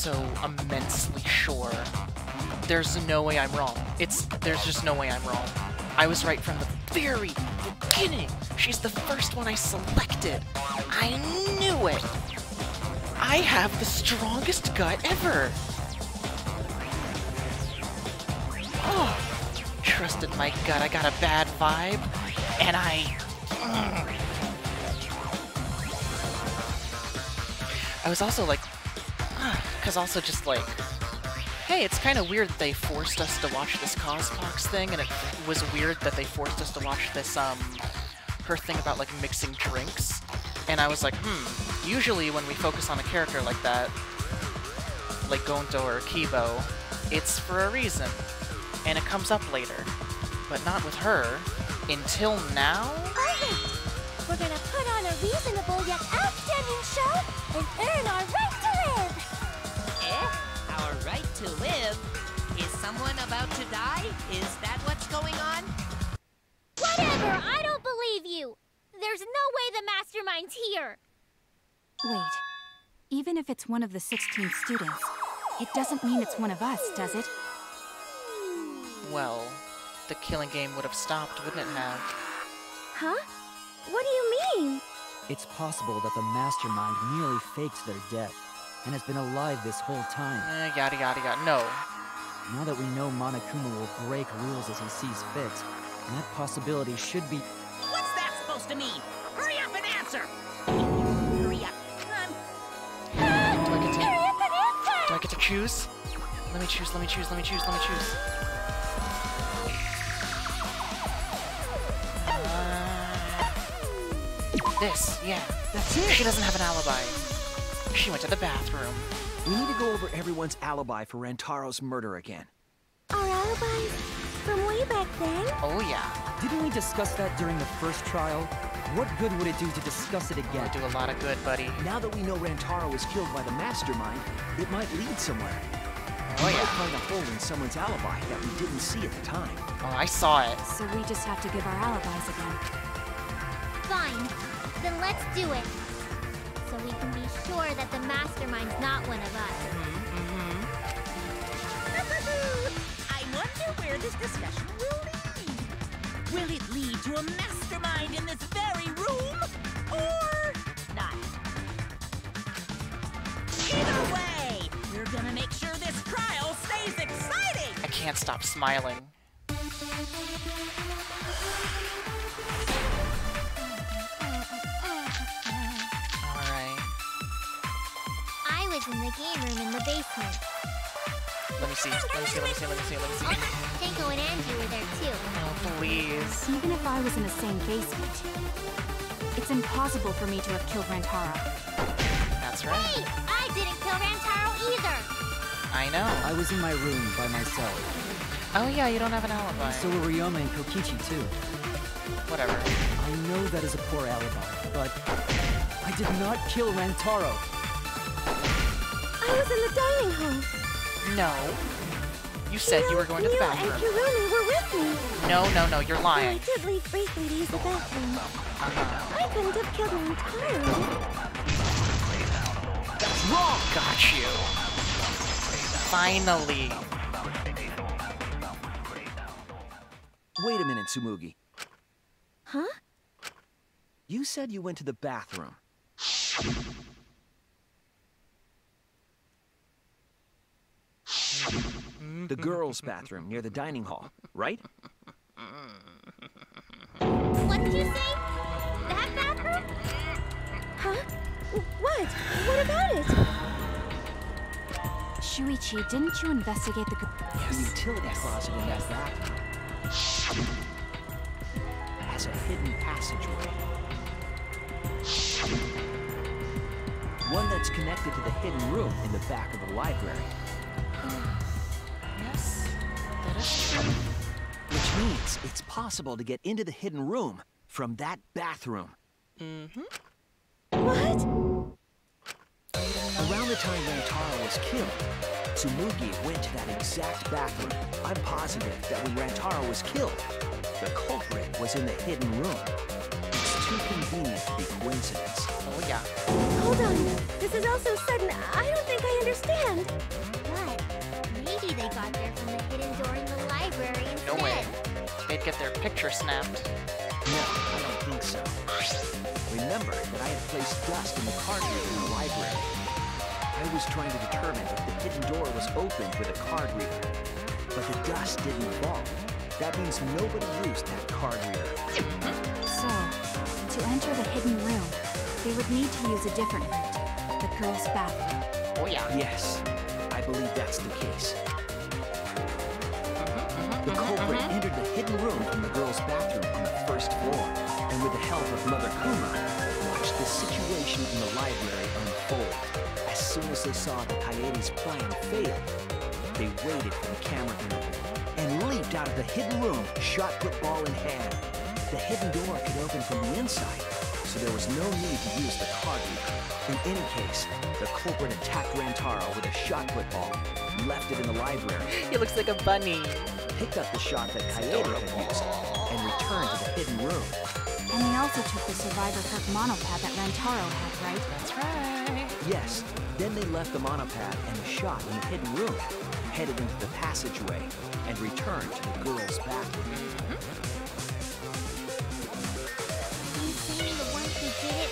so immensely sure. There's no way I'm wrong. There's just no way I'm wrong. I was right from the very beginning. She's the first one I selected. I knew it. I have the strongest gut ever. Oh, trusted my gut. I got a bad vibe, and I was also like, because also just like, hey, it's kind of weird that they forced us to watch this Cosmox thing, and it was weird that they forced us to watch this, her thing about, like, mixing drinks. And I was like, usually when we focus on a character like that, like Gonto or Kibo, it's for a reason. And it comes up later. But not with her. Until now? Perfect! We're gonna put on a reasonable yet outstanding show and earn our right to live! Our right to live? Is someone about to die? Is that what's going on? Whatever! I don't believe you! There's no way the mastermind's here! Wait. Even if it's one of the 16 students, it doesn't mean it's one of us, does it? Well, the killing game would have stopped, wouldn't it have? Huh? What do you mean? It's possible that the mastermind merely faked their death and has been alive this whole time. Yada yada yada. No. Now that we know Monokuma will break rules as he sees fit, that possibility should be... What's that supposed to mean? Hurry up and answer! Hurry up. Do I get to choose? Let me choose. This, yeah. That's it! She doesn't have an alibi. She went to the bathroom. We need to go over everyone's alibi for Rantaro's murder again. Our alibis? From way back then? Oh yeah. Didn't we discuss that during the first trial? What good would it do to discuss it again? Do a lot of good, buddy. Now that we know Rantaro was killed by the mastermind, it might lead somewhere. Oh We yeah. might find a hole in someone's alibi that we didn't see at the time. Oh, I saw it. So we just have to give our alibis again. Fine. Then let's do it. So we can be sure that the mastermind's not one of us. I wonder where this discussion will lead. Will it lead to a mastermind in this very room? Or not? Either way, we're gonna make sure this trial stays exciting! I can't stop smiling. Alright. I was in the game room in the basement. Let me see. Tenko and Angie were there too. Oh, please. Even if I was in the same basement, it's impossible for me to have killed Rantaro. That's right. Hey! I didn't kill Rantaro either! I know. I was in my room by myself. Oh yeah, you don't have an alibi. So were Ryoma and Kokichi too. Whatever. I know that is a poor alibi, but I did not kill Rantaro. I was in the dining hall. No. You said you were going to the Neil bathroom. and Kirumi were with me. No, you're Well, I lying. did leave briefly to use the bathroom. I couldn't have killed Rantaro. That's wrong! Got you. Finally. Wait a minute, Tsumugi. Huh? You said you went to the bathroom. The girls' bathroom near the dining hall, right? What did you say? That bathroom? Huh? What? What about it? Shuichi, didn't you investigate the... The utility closet in that bathroom has a hidden passageway. One that's connected to the hidden room in the back of the library. Yes, that is true. Which means it's possible to get into the hidden room from that bathroom. What? Around the time Rantaro was killed, Tsumugi went to that exact bathroom. I'm positive that when Rantaro was killed, the culprit was in the hidden room. It's too convenient to be coincidence. Oh yeah. Hold on. This is all so sudden. I don't think I understand. But maybe they got there from the hidden door in the library instead. No way. They'd get their picture snapped. No, I don't think so. Remember that I had placed dust in the card reader in the library. I was trying to determine if the hidden door was opened with a card reader. But the dust didn't fall. That means nobody used that card reader. So, to enter the hidden room, they would need to use a different route. The girls' bathroom. Oh yeah. Yes, I believe that's the case. The culprit entered the hidden room from the girls' bathroom on the first floor, and with the help of Mother Kuma, watched the situation in the library unfold. As soon as they saw the Coyote's plan fail, they waited for the camera interval and leaped out of the hidden room, shot put ball in hand. The hidden door could open from the inside, so there was no need to use the card reader. In any case, the culprit attacked Rantaro with a shot put ball, left it in the library, He looks like a bunny. picked up the shot that Coyote had used, and returned to the hidden room. And they also took the Survivor Kirk monopad that Rantaro had, right? That's right. Yes, then they left the monopad and the shot in the hidden room, headed into the passageway, and returned to the girls' bathroom. You saying the ones who did it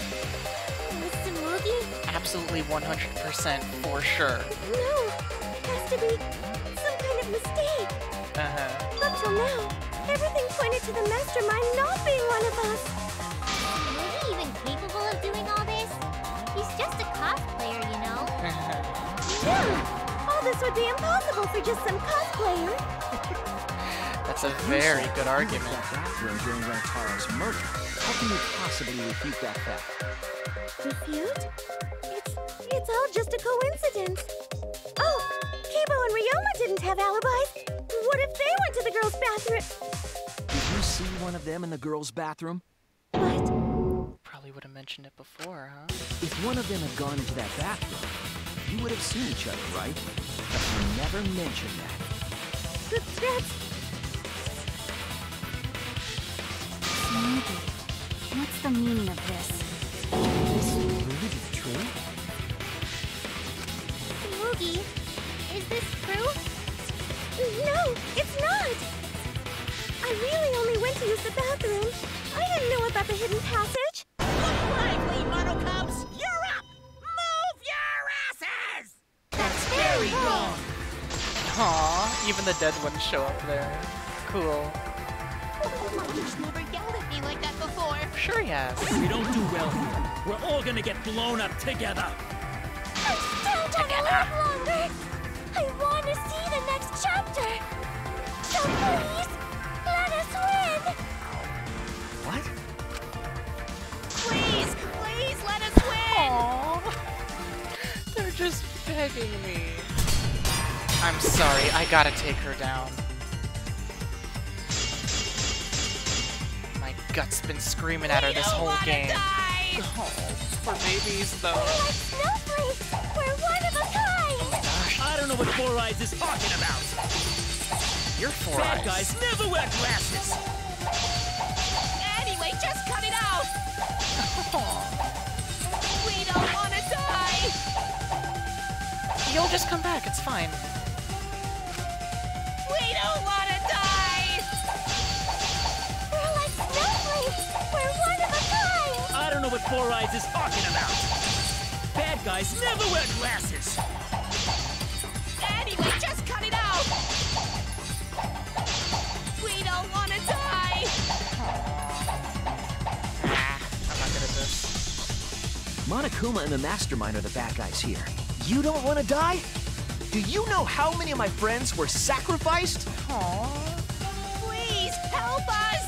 was Tsumugi? Absolutely 100% for sure. No, it has to be some kind of mistake. Uh-huh. Up till now, everything pointed to the mastermind not being one of us. Is he even capable of doing all this? He's just a cosplayer, you know. Yeah, all this would be impossible for just some cosplayer. That's a very good You argument. left that bathroom during Rantaro's murder. How can you possibly refute that fact? Refute? It's all just a coincidence. Oh, Kibo and Ryoma didn't have alibis. What if they went to the girls' bathroom? Did you see one of them in the girls' bathroom? What? Probably would have mentioned it before, huh? If one of them had gone into that bathroom, you would have seen each other, right? But you never mentioned that. That's... Sneaky. What's the meaning of this? This really true? Tsumugi, is this true? No, it's not! I really only went to use the bathroom. I didn't know about the hidden passage. Lively, Monocubs! You're up! Move your asses! That's very wrong. Aw, even the dead ones show up there. Cool. He's never yelled at me like that before. Sure he has. We don't do well here. We're all gonna get blown up together. I still don't live longer. I want to see the next chapter. So please, let us win. What? Please, please let us win! Aww. They're just begging me. I'm sorry, I gotta take her down. My gut's been screaming at her this whole game. Die. Oh, poor babies, though. We're like snowflakes. We're one of a kind. Gosh, I don't know what Four Eyes is talking about. you're Four Bad Eyes. guys never wear glasses. Anyway, just cut it out! We don't want to die! You'll just come back, it's fine. We don't want to die! We're like snowflakes. We're one of a kind. I don't know what Four Eyes is talking about. Bad guys never wear glasses. Anyway, just cut it out! We don't want to die! I'm not good at this. Monokuma and the Mastermind are the bad guys here. You don't want to die? Do you know how many of my friends were sacrificed? Please, help us!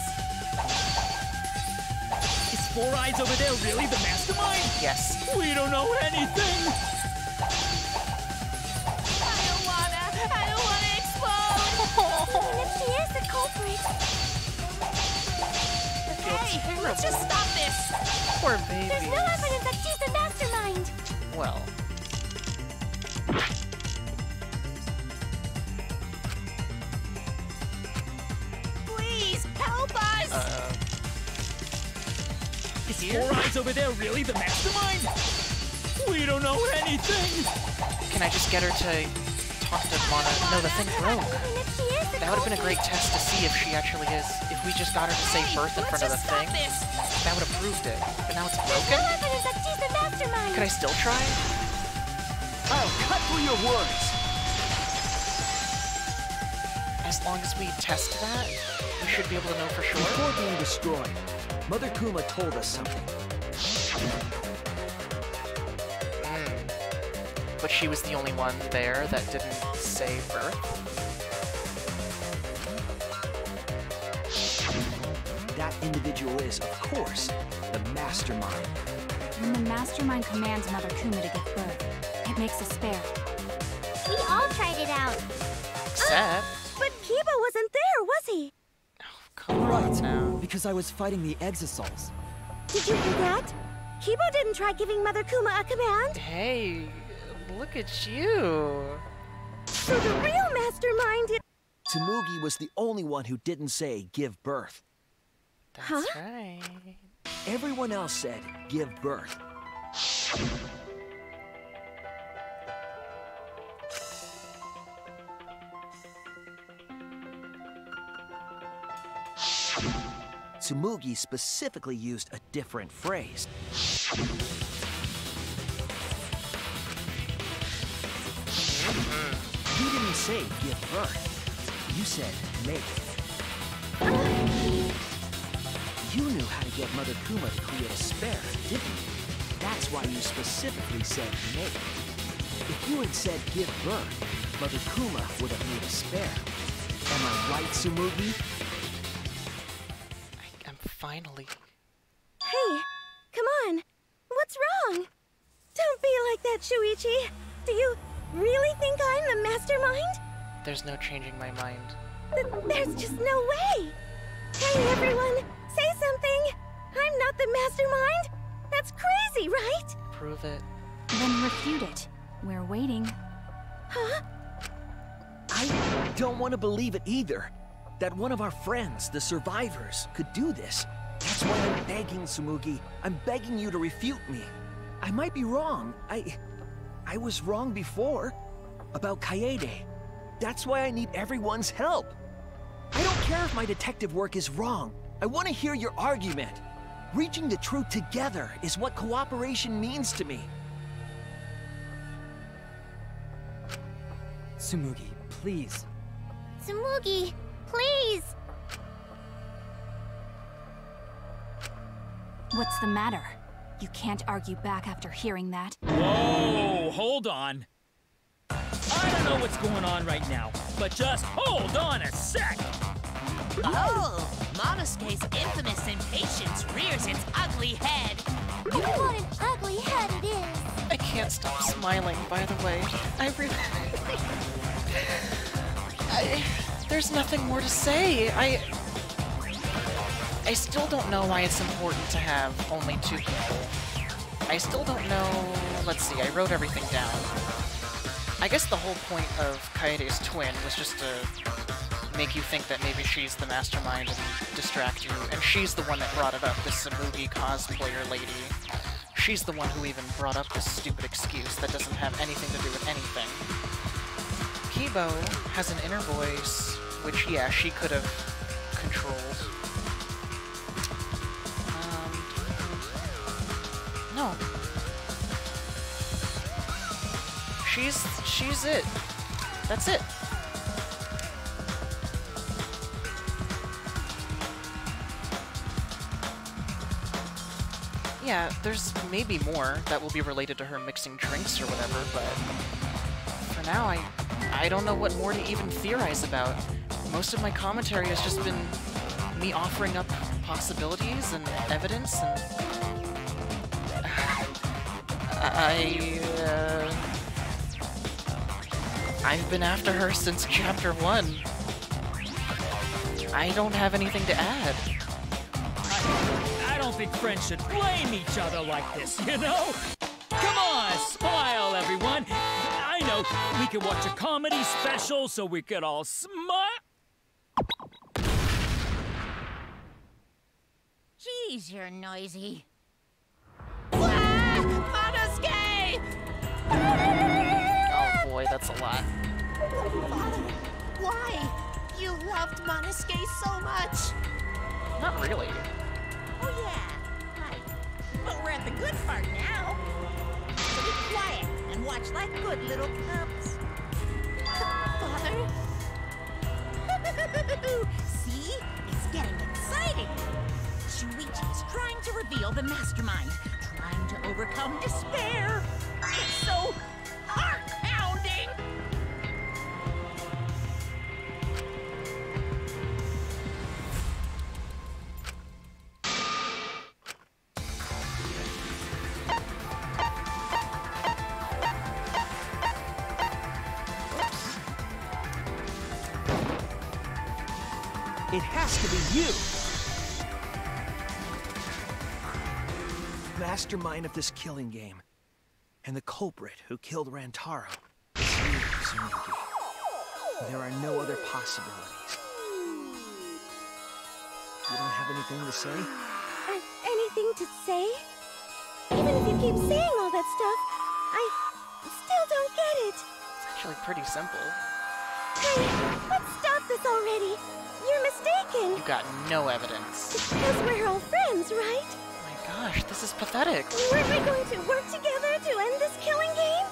Is Four Eyes over there really the mastermind? Yes. We don't know anything. I don't wanna explode! Even if she is the culprit. Hey, let's just stop this! Poor baby. There's no evidence that she's the mastermind. Well, Please, help us! Four Eyes over there really the mastermind? We don't know anything! Can I just get her to talk to Mana? No, the thing broke. That would have been a great test to see if she actually is. If we just got her to say birth in front of the thing, that would have proved it. But now it's broken? Could I still try? I'll cut through your words. As long as we test that, we should be able to know for sure. Before being destroyed, Mother Kuma told us something. But she was the only one there that didn't say birth. That individual is, of course, the mastermind. When the mastermind commands Mother Kuma to give birth, it makes a spare. We all tried it out. Except... But Kiba wasn't there, was he? Come on now. Because I was fighting the Exisals. Did you forget? Kiba didn't try giving Mother Kuma a command. Hey, look at you. So the real mastermind is... Tsumugi was the only one who didn't say give birth. That's right. Everyone else said give birth. Tsumugi specifically used a different phrase. You didn't say give birth. You said make. You knew how to get Mother Kuma to create a spare, didn't you? That's why you specifically said make. If you had said give birth, Mother Kuma would have made a spare. Am I right, Tsumugi? I'm finally... Hey, come on. What's wrong? Don't be like that, Shuichi. Do you really think I'm the mastermind? There's no changing my mind. There's just no way. Hey, everyone. Say something! I'm not the mastermind! That's crazy, right? Prove it. Then refute it. We're waiting. Huh? I don't want to believe it either. That one of our friends, the survivors, could do this. That's why I'm begging, Tsumugi. I'm begging you to refute me. I might be wrong. I was wrong before. About Kaede. That's why I need everyone's help. I don't care if my detective work is wrong. I want to hear your argument. Reaching the truth together is what cooperation means to me. Tsumugi, please. Tsumugi, please! What's the matter? You can't argue back after hearing that. Whoa, hold on. I don't know what's going on right now, but just hold on a sec. Oh, Monosuke's infamous impatience rears its ugly head. And what an ugly head it is! I can't stop smiling, by the way. I really... There's nothing more to say. I still don't know why it's important to have only 2 people. I still don't know... Let's see, I wrote everything down. I guess the whole point of Kaede's twin was just to make you think that maybe she's the mastermind and distract you, and she's the one that brought it up, this Tsumugi cosplayer lady. She's the one who even brought up this stupid excuse that doesn't have anything to do with anything. Kibo has an inner voice, which, yeah, she could have controlled. No. She's it. That's it. Yeah, there's maybe more that will be related to her mixing drinks or whatever, but for now, I don't know what more to even theorize about. Most of my commentary has just been me offering up possibilities and evidence, and I've been after her since Chapter 1. I don't have anything to add. I don't think friends should blame each other like this, you know? Come on, smile, everyone. I know, we could watch a comedy special so we could all smile. Geez, you're noisy. Oh boy, that's a lot. Father, why? You loved Monosuke so much. Not really. Oh yeah, right. But we're at the good part now. So be quiet and watch like good little cubs. Father? See? It's getting exciting. Shuichi is trying to reveal the mastermind, trying to overcome despair. It's so heart-pounding. It has to be you! Mastermind of this killing game. And the culprit who killed Rantaro. It's you, Tsumugi. There are no other possibilities. You don't have anything to say? Anything to say? Even if you keep saying all that stuff, I still don't get it. It's actually pretty simple. Hey, let's stop this already. You're mistaken. You got no evidence. Because we're all friends, right? Oh my gosh, this is pathetic. Weren't we going to work together to end this killing game?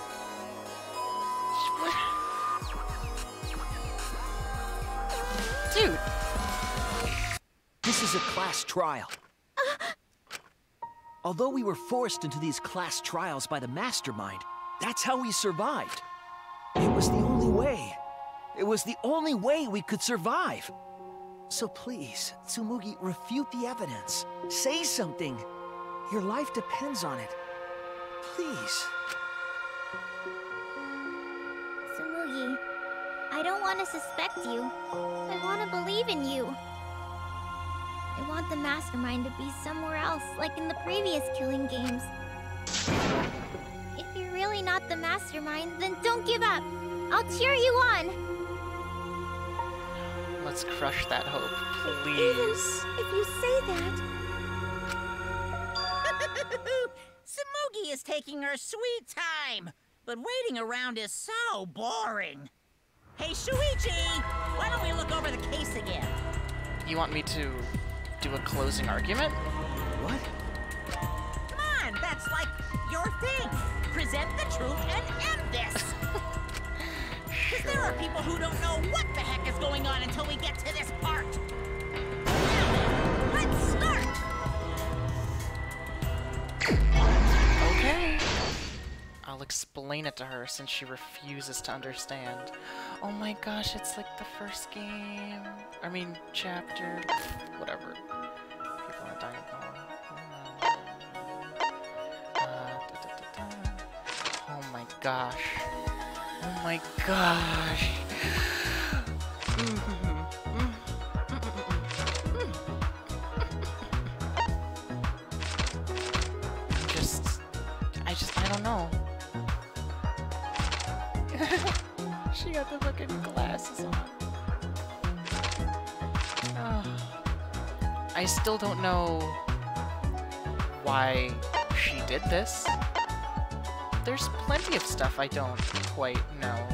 Dude. This is a class trial. Although we were forced into these class trials by the mastermind, that's how we survived. It was the only way. It was the only way we could survive. So please, Tsumugi, refute the evidence. Say something. Your life depends on it. Please. Tsumugi, I don't want to suspect you. I want to believe in you. I want the mastermind to be somewhere else, like in the previous killing games. If you're really not the mastermind, then don't give up. I'll cheer you on. Let's crush that hope, Even please. if you say that, Tsumugi is taking her sweet time, but waiting around is so boring. Hey, Shuichi, why don't we look over the case again? You want me to do a closing argument? What? Come on, that's like your thing. Present the truth and end this. Because there are people who don't know what the heck is going on until we get to this part. Now, let's start. Okay. I'll explain it to her since she refuses to understand. Oh my gosh, it's like the first game. I mean, chapter. Whatever. People are dying. Oh my gosh. Oh my gosh. I don't know. She got the fucking glasses on. I still don't know why she did this. There's plenty of stuff I don't quite know.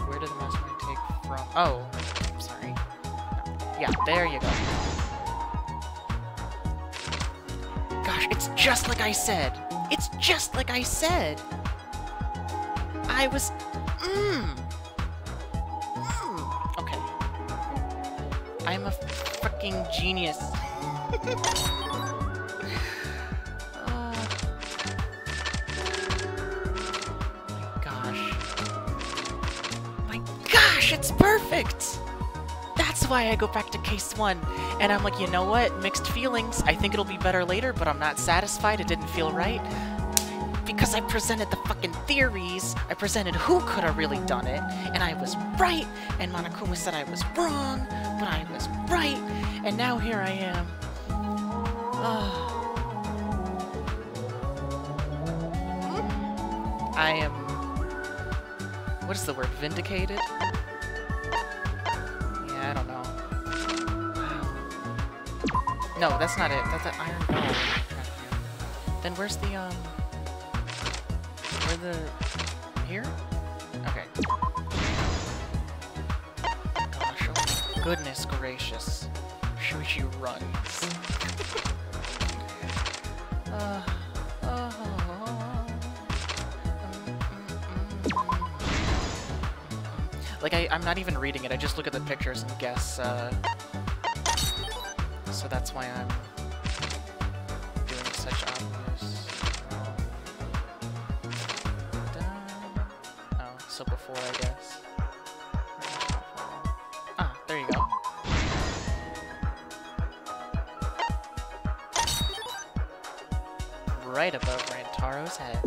Where did the mastermind take from? Oh, I'm sorry. No. Yeah, there you go. Gosh, it's just like I said. It's just like I said. I was... Okay. I'm a fucking genius. Oh. My gosh, it's perfect! That's why I go back to case 1. And I'm like, you know what? Mixed feelings. I think it'll be better later, but I'm not satisfied. It didn't feel right. Because I presented the fucking theories, I presented who could have really done it, and I was right, and Monokuma said I was wrong, but I was right, and now here I am. I am... what is the word? Vindicated? No, that's not it. That's an iron ball. Then where's the, where the... Here? Okay. Gosh, oh my goodness gracious. Shuichi runs. Like, I'm not even reading it, I just look at the pictures and guess, so that's why I'm doing such obvious... Oh, so before, I guess. Ah, there you go. Right above Rantaro's head.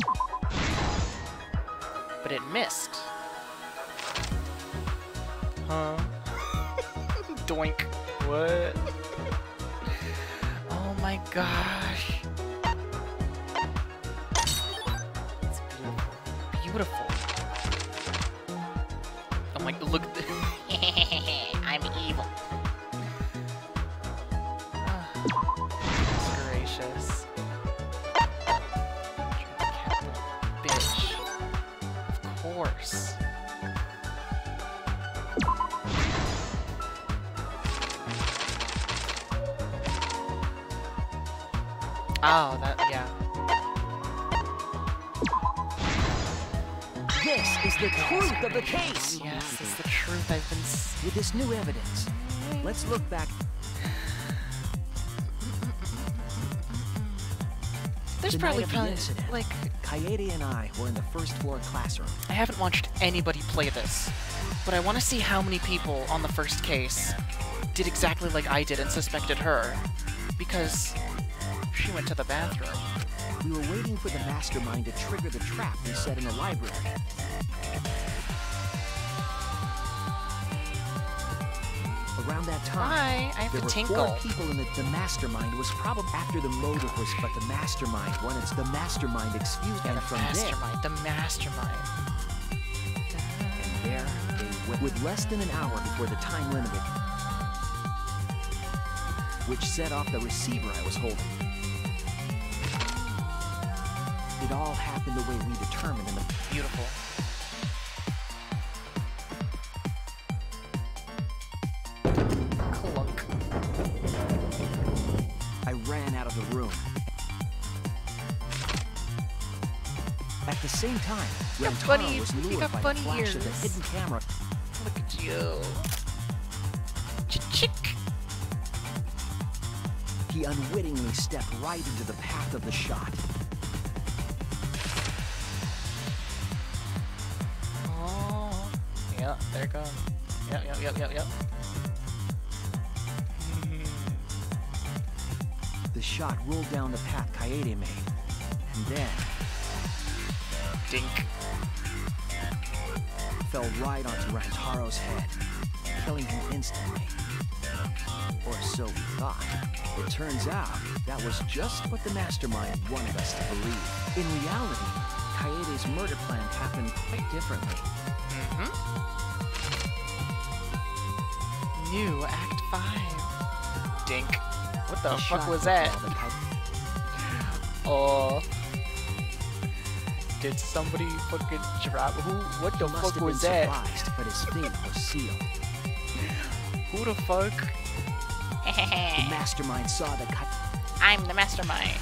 But it missed. Huh? Doink. What? Oh my gosh. It's beautiful. Beautiful. Oh my, look. I'm evil. Goodness gracious. Bitch. Of course. Oh, that, yeah. This is the truth of the case! Yes, it's the truth I've been With this new evidence, let's look back. There's The probably, night of the incident, like... Kaede and I were in the first floor classroom. I haven't watched anybody play this, but I want to see how many people on the first case did exactly like I did and suspected her, because she went to the bathroom. We were waiting for the mastermind to trigger the trap we set in the library. Around that time, Hi, I have there to were tinkle. 4 people in the mastermind was probably after the motive was, but the mastermind wanted the mastermind excused, and from The mastermind. there they went. With less than an hour before the time limit, which set off the receiver I was holding. It all happened the way we determined in the... Beautiful. Clunk. I ran out of the room. At the same time, You got Rantaro bunny- was you lured got by the bunny flash of the ears. hidden camera. Look at you. Chick. He unwittingly stepped right into the path of the shot. Oh. Yeah, there it goes. Yep. The shot rolled down the path Kaede made. And then Dink. fell right onto Rantaro's head, killing him instantly. Or so we thought. It turns out that was just what the mastermind wanted us to believe. In reality, Kaede's murder plan happened quite differently. New Act 5. Dink. What the The fuck shot was that that? fell that Oh. Did somebody fucking drop? What the He must fuck have was been that? surprised, but his fate was sealed. Who the fuck? The mastermind saw that I'm the mastermind.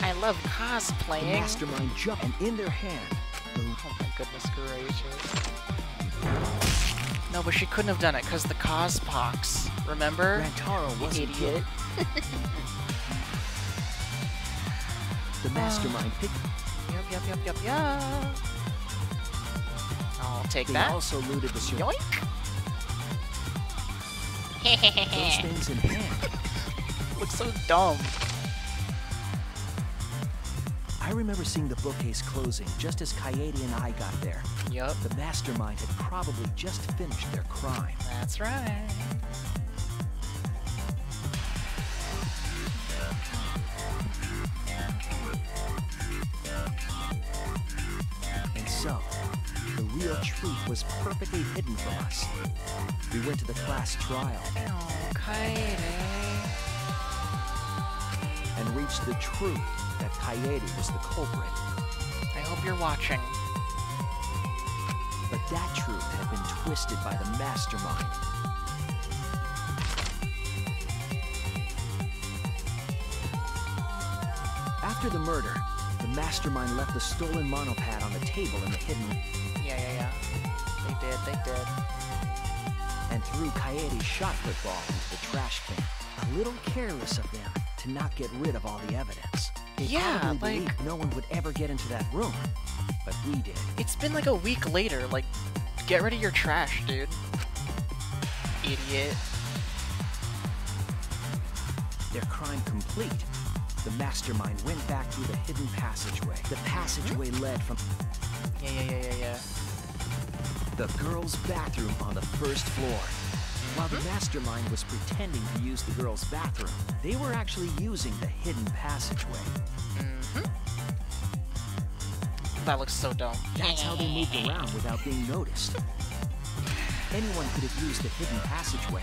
I love the cosplaying. mastermind jumped, and in their hand, Oh my goodness gracious. No, but she couldn't have done it because the Cospox. Remember? Rantaro You wasn't idiot. killed. The mastermind picked. Yep. I'll take They that. also looted the Yoink. those things in hand. Looks so dumb. I remember seeing the bookcase closing just as Kaede and I got there. Yup, The mastermind had probably just finished their crime. that's right. And so, the real truth was perfectly hidden from us. We went to the class trial. Oh, Kaede. and reach the truth that Kaede was the culprit. I hope you're watching. But that truth had been twisted by the mastermind. After the murder, the mastermind left the stolen monopad on the table in the hidden... Yeah. They did. And threw Kaede's shot put ball into the trash can. A little careless of them to not get rid of all the evidence. They probably believed no one would ever get into that room, but we did. It's been like a week later, like, get rid of your trash, dude. Idiot. Their crime complete, the mastermind went back through the hidden passageway. The passageway led from... Yeah. the girls' bathroom on the first floor. While the mastermind was pretending to use the girls' bathroom, they were actually using the hidden passageway. That looks so dumb. That's how they moved around without being noticed. Anyone could have used the hidden passageway,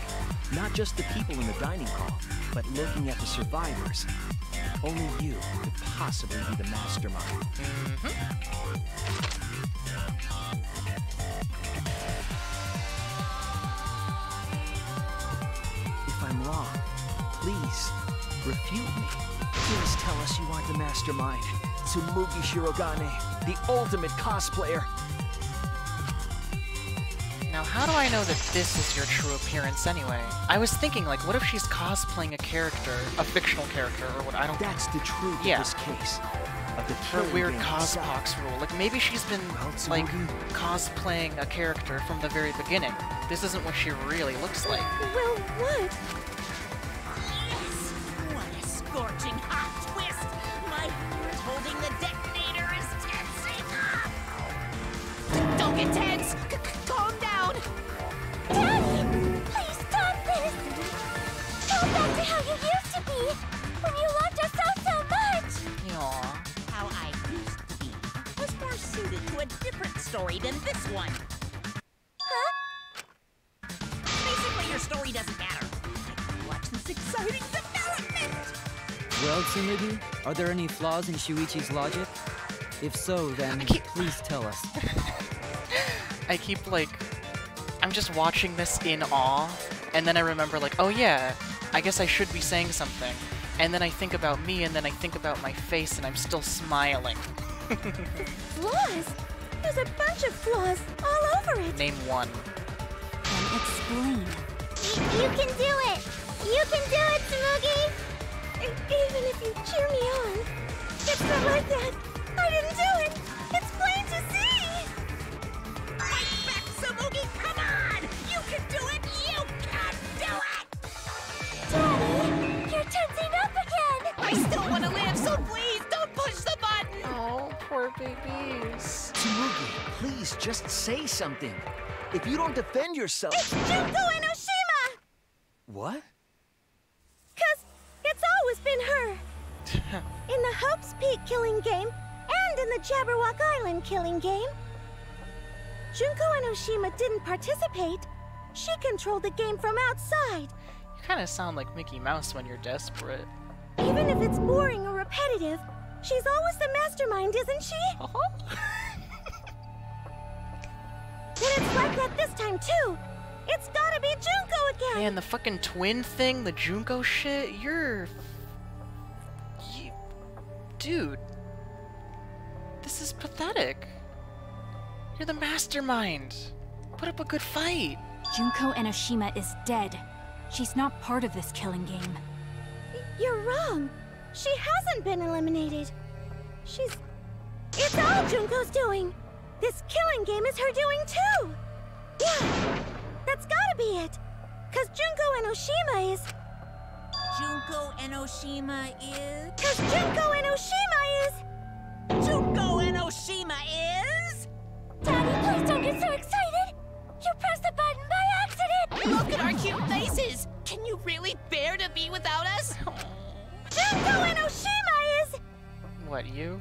not just the people in the dining hall, but looking at the survivors. Only you could possibly be the mastermind. If I'm wrong, please, refute me. Please tell us you aren't the mastermind. Tsumugi Shirogane, the ultimate cosplayer. Now, how do I know that this is your true appearance anyway? I was thinking, like, what if she's cosplaying a character, a fictional character, or what? I don't. That's the truth of this case. Of the her weird Cospox rule. Like, maybe she's been, like, cosplaying a character from the very beginning. This isn't what she really looks like. Well, what? Yes! What a scorching hot twist! My hand holding the detonator is tensing up! Don't get tense! Calm down! Daddy! Please stop this! Go back to how you used to be! When you loved us so much! Aww. How I used to be was more suited to a different story than this one. Huh? Basically, your story doesn't matter. Watch this exciting development! Well, Tsumugi, are there any flaws in Shuichi's logic? If so, then please tell us. I keep, like... I'm just watching this in awe, and then I remember, like, oh yeah, I guess I should be saying something. And then I think about me, and then I think about my face, and I'm still smiling. Flaws? There's a bunch of flaws all over it. Name one. Then explain. You can do it! You can do it, Tsumugi! Even if you cheer me on, it's not like that. I didn't do it. It's plain to see. Fight back, Tsumugi! Come on! You can do it! You can do it! Daddy, you're tensing up again! I still want to live, so please don't push the button! Oh, poor babies. Tsumugi, please just say something. If you don't defend yourself... It's Junko Enoshima! What? 'Cause it's always been her. In the Hope's Peak killing game, and in the Jabberwock Island killing game. Junko Enoshima didn't participate. She controlled the game from outside. You kind of sound like Mickey Mouse when you're desperate. Even if it's boring or repetitive, she's always the mastermind, isn't she? And it's like that this time, too. It's gotta be Junko again. Man, the fucking twin thing, the Junko shit, Dude. This is pathetic. You're the mastermind. Put up a good fight. Junko Enoshima is dead. She's not part of this killing game. You're wrong. She hasn't been eliminated. It's all Junko's doing. This killing game is her doing too. Yeah, that's gotta be it. 'Cause Junko Enoshima is... Junko Enoshima is... 'Cause Junko Enoshima is... Junko Enoshima is... Daddy, please don't get so excited! You pressed the button by accident! Look at our cute faces! Can you really bear to be without us? Junko Enoshima is... What, you?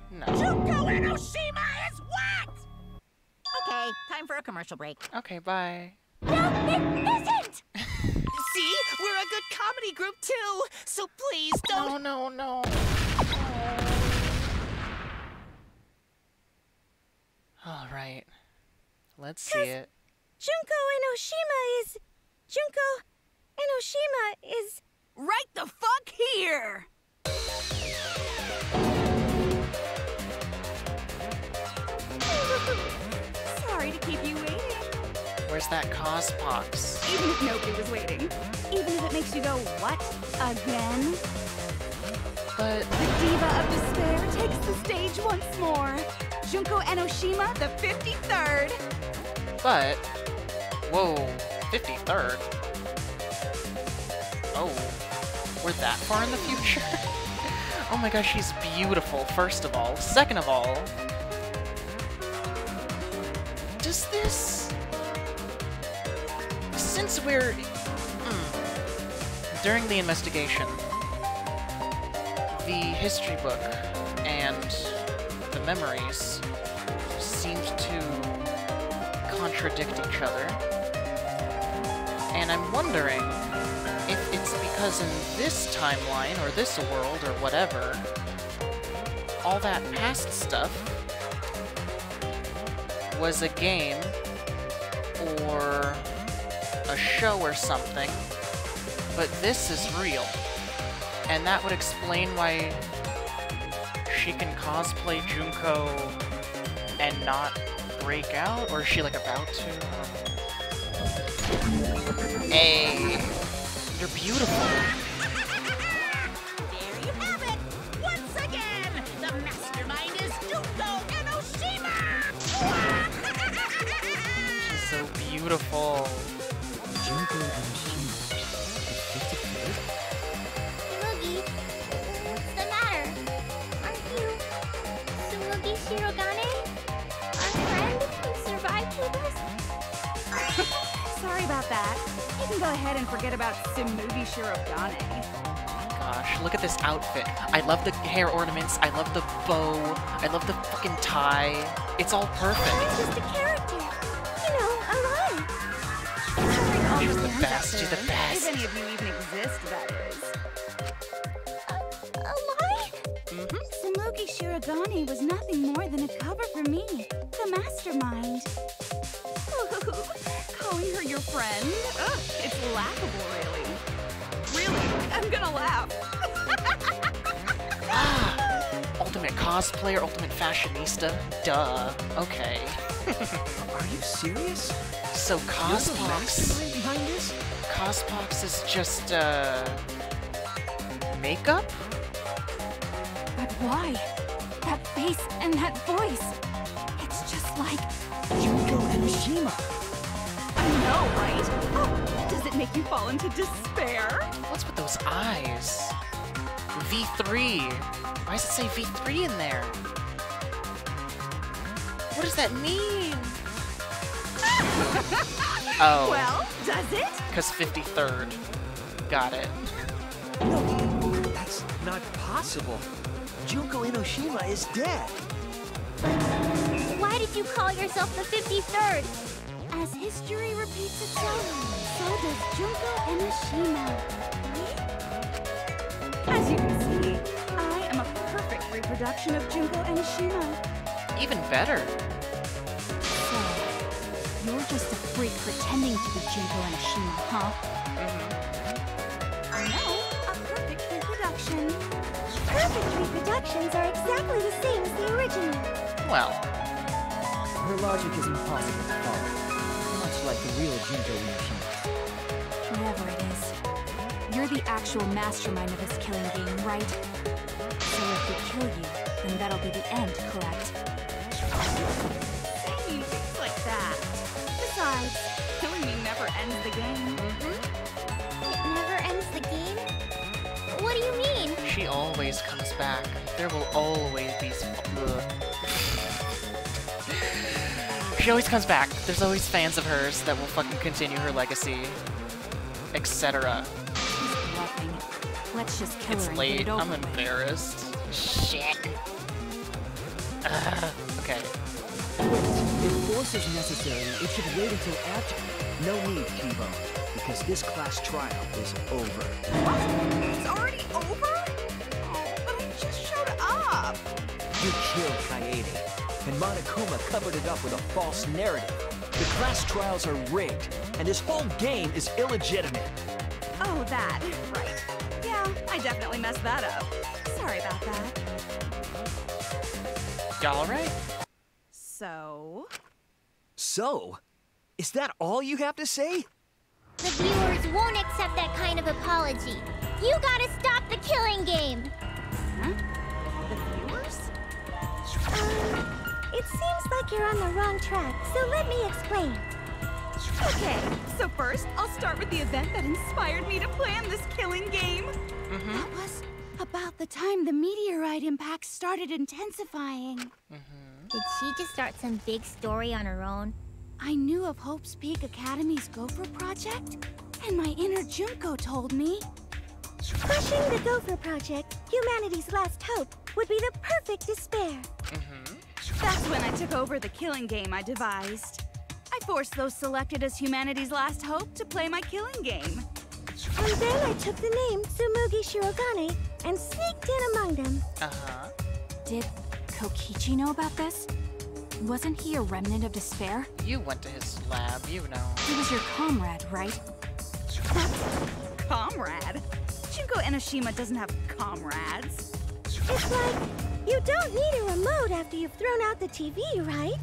No. Junko Enoshima is what? Okay, time for a commercial break. Okay, bye. No, it isn't! See? We're a good comedy study group too, so please don't. No, no, no. All right. Let's see it. Junko Enoshima is... Right the fuck here! Sorry to keep you waiting. Where's that Cospox? Even if nobody was waiting. Even if it makes you go, what? Again? But The Diva of Despair takes the stage once more. Junko Enoshima, the 53rd. But, whoa, 53rd? Oh, we're that far in the future? Oh my gosh, she's beautiful, first of all. Second of all, does this... Since we're... During the investigation, the history book and the memories seemed to contradict each other. And I'm wondering if it's because in this timeline, or this world, or whatever, all that past stuff was a game, or a show or something, but this is real. And that would explain why she can cosplay Junko and not break out? Or is she, like, about to? Hey! You're beautiful! There you have it! Once again, the mastermind is Junko Enoshima! She's so beautiful. Junko Enoshima, the 53rd? Tsumugi, what's the matter? Aren't you Tsumugi Shirogane? Our friend who survived with us? Sorry about that. You can go ahead and forget about Tsumugi Shirogane. Gosh, look at this outfit. I love the hair ornaments, I love the bow, I love the fucking tie. It's all perfect. I'm just a character. You know, alive. She's the best, she's the If best. any of you even exist, that is. Alive? Tsumugi Shirogane was nothing more than a cover for me, the mastermind. Calling her your friend? Ugh, it's laughable, really. Really, I'm gonna laugh. Ultimate cosplayer, ultimate fashionista. Duh. Okay. Are you serious? So You're the Cospox... mastermind behind this? Cospox is just, makeup? But why? That face and that voice. It's just like... Junko Enoshima. I know, right? Oh, does it make you fall into despair? What's with those eyes? V3. Why does it say V3 in there? What does that mean? Oh. Well, does it? Because 53rd. Got it. No, that's not possible. Junko Enoshima is dead. Why did you call yourself the 53rd? As history repeats itself, so does Junko Enoshima. As you can see, I am a perfect reproduction of Junko Enoshima. Even better. So, you're just a freak pretending to be Junko Enoshima, huh? No, a perfect reproduction. Perfect reproductions are exactly the same as the original. Well, Her logic is impossible to follow, much like the real Junko Enoshima. Whatever it is, you're the actual mastermind of this killing game, right? So if we kill you, then that'll be the end, correct? Saying things like that. Besides, killing me never ends the game. It never ends the game? What do you mean? she always comes back. There will always be some... She always comes back. There's always fans of hers that will fucking continue her legacy, etc. She's bluffing. Let's just kill It's her and late. get it over I'm with. embarrassed. Shit. Okay. Wait, if force is necessary, it should wait until after. No need, Kibo. because this class trial is over. What? It's already over? Oh, but I just showed up. You killed Kaede, and Monokuma covered it up with a false narrative. The class trials are rigged, and this whole game is illegitimate. Oh, that. Right. Yeah, I definitely messed that up. Sorry about that. Y'all alright? So? So? Is that all you have to say? The viewers won't accept that kind of apology. You gotta stop the killing game. Huh? The viewers? It seems like you're on the wrong track, so let me explain. Okay, so first, I'll start with the event that inspired me to plan this killing game. That was about the time the meteorite impact started intensifying. Did she just start some big story on her own? I knew of Hope's Peak Academy's Gopher Project, and my inner Junko told me. Crushing the Gopher Project, humanity's last hope, would be the perfect despair. That's when I took over the killing game I devised. I forced those selected as humanity's last hope to play my killing game. And then I took the name Tsumugi Shirogane and sneaked in among them. Did Kokichi know about this? Wasn't he a remnant of despair? You went to his lab, you know. He was your comrade, right? Comrade? Junko Enoshima doesn't have comrades. It's like, you don't need a remote after you've thrown out the TV, right?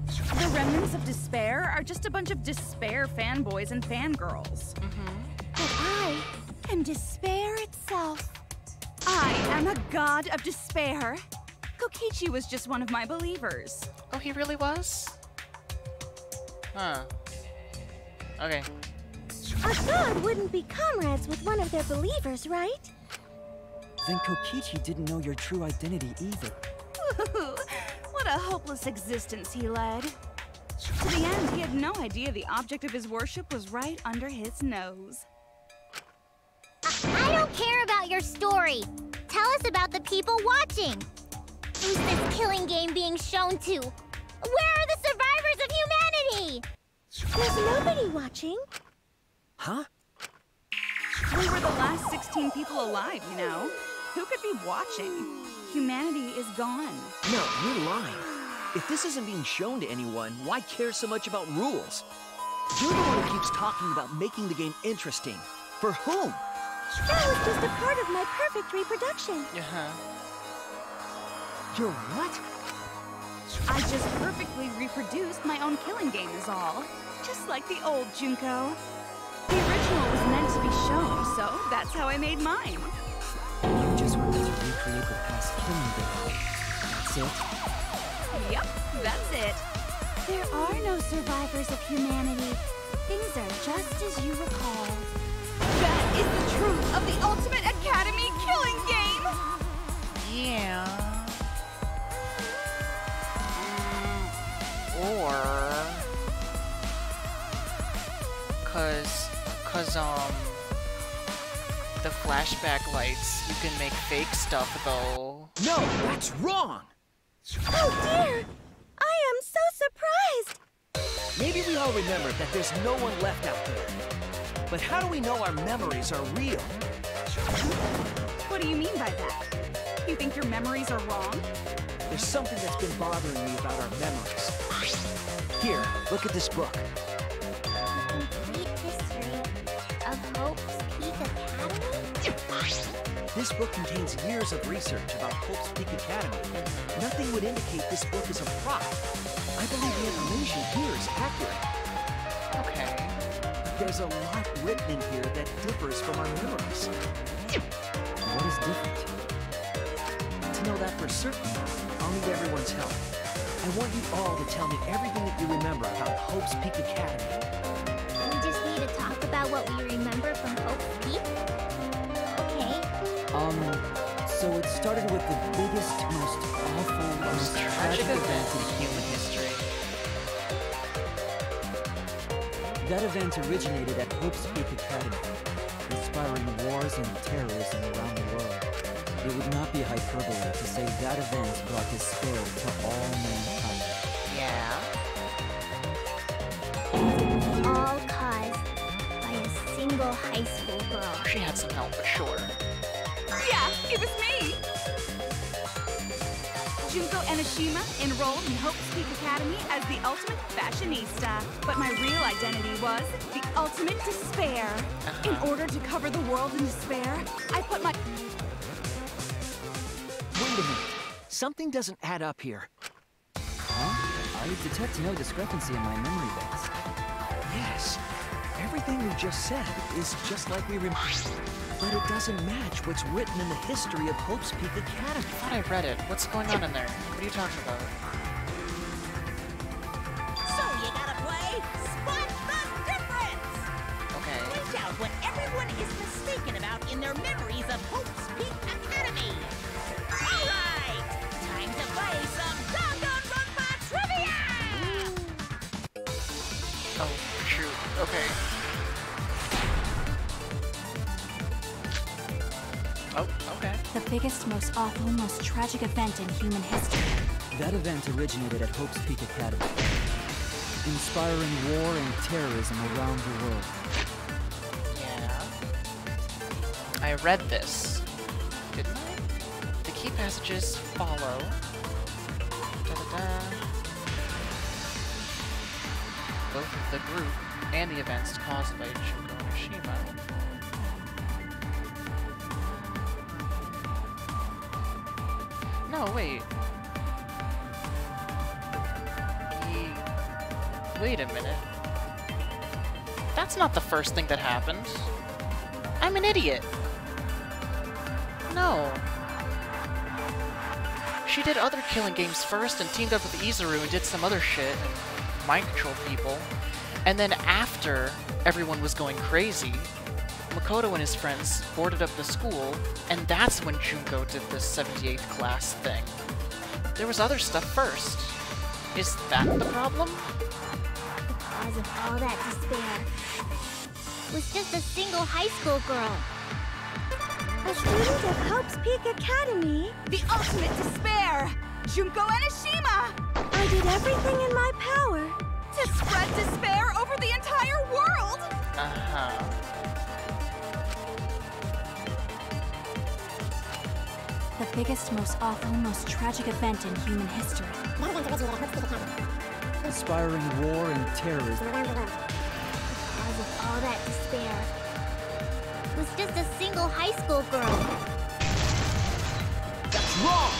The remnants of despair are just a bunch of despair fanboys and fangirls. But I am despair itself. I am a god of despair. Kokichi was just one of my believers. Oh, he really was? Huh. Okay. a god wouldn't be comrades with one of their believers, right? Then Kokichi didn't know your true identity either. What a hopeless existence he led. To the end, he had no idea the object of his worship was right under his nose. I don't care about your story. Tell us about the people watching. Who's this killing game being shown to? Where are the survivors of humanity? There's nobody watching. Huh? We were the last 16 people alive, you know. Who could be watching? Humanity is gone. No, you're lying. If this isn't being shown to anyone, why care so much about rules? You're the one who keeps talking about making the game interesting. For whom? That was just a part of my perfect reproduction. Your what? I just perfectly reproduced my own killing game is all. Just like the old Junko. The original was meant to be shown, so that's how I made mine. You just wanted to recreate the past killing game. That's it? Yep, that's it. There are no survivors of humanity. Things are just as you recall. That is the truth of the Ultimate Academy killing game! Yeah. Or... Cause the flashback lights, you can make fake stuff though. No, that's wrong! Oh dear! I am so surprised! Maybe we all remember that there's no one left out there. But how do we know our memories are real? What do you mean by that? You think your memories are wrong? There's something that's been bothering me about our memories. Here, look at this book. Complete history of Hope's Peak Academy? This book contains years of research about Hope's Peak Academy. Nothing would indicate this book is a prop. I believe the information here is accurate. Okay. But there's a lot written in here that differs from our memories. What is different? To know that for certain, I'll need everyone's help. I want you all to tell me everything that you remember about Hope's Peak Academy. We just need to talk about what we remember from Hope's Peak? Okay. So it started with the biggest, most awful, most tragic event in human history. That event originated at Hope's Peak Academy, inspiring wars and terrorism around the world. It would not be hyperbole to say that event brought despair to all mankind. Yeah. All caused by single high school girl. She had some help, but sure. Yeah, it was me! Junko Enoshima enrolled in Hope's Peak Academy as the ultimate fashionista. But my real identity was the ultimate despair. In order to cover the world in despair, I put my... Wait a minute. Something doesn't add up here. Huh? I detect no discrepancy in my memory base. Yes. Everything you just said is just like we remember. But it doesn't match what's written in the history of Hope's Peak Academy. I thought I read it. What's going on in there? What are you talking about? So you gotta play Spot the Difference! Okay. Point out what everyone is mistaken about in their memories of Hope's Peak Academy. Alright! Time to play some Doggone Runpa Trivia! Oh, shoot. Okay. Oh, okay. The biggest, most awful, most tragic event in human history. That event originated at Hope's Peak Academy, inspiring war and terrorism around the world. Yeah. I read this. Didn't I? The key passages follow. Da-da-da. Both the group and the events caused by Junko Enoshima. No, wait. Wait a minute. That's not the first thing that happened. I'm an idiot. No. She did other killing games first and teamed up with Izuru and did some other shit and mind controlled people. And then after everyone was going crazy, Makoto and his friends boarded up the school, and that's when Junko did the 78th class thing. There was other stuff first. Is that the problem? The cause of all that despair was just a single high school girl. A student of Hope's Peak Academy. The ultimate despair! Junko Enoshima! I did everything in my power to spread despair over the entire world! Uh-huh. The biggest, most awful, most tragic event in human history. Inspiring war and terrorism. The cause of all that despair was just a single high school girl. That's wrong!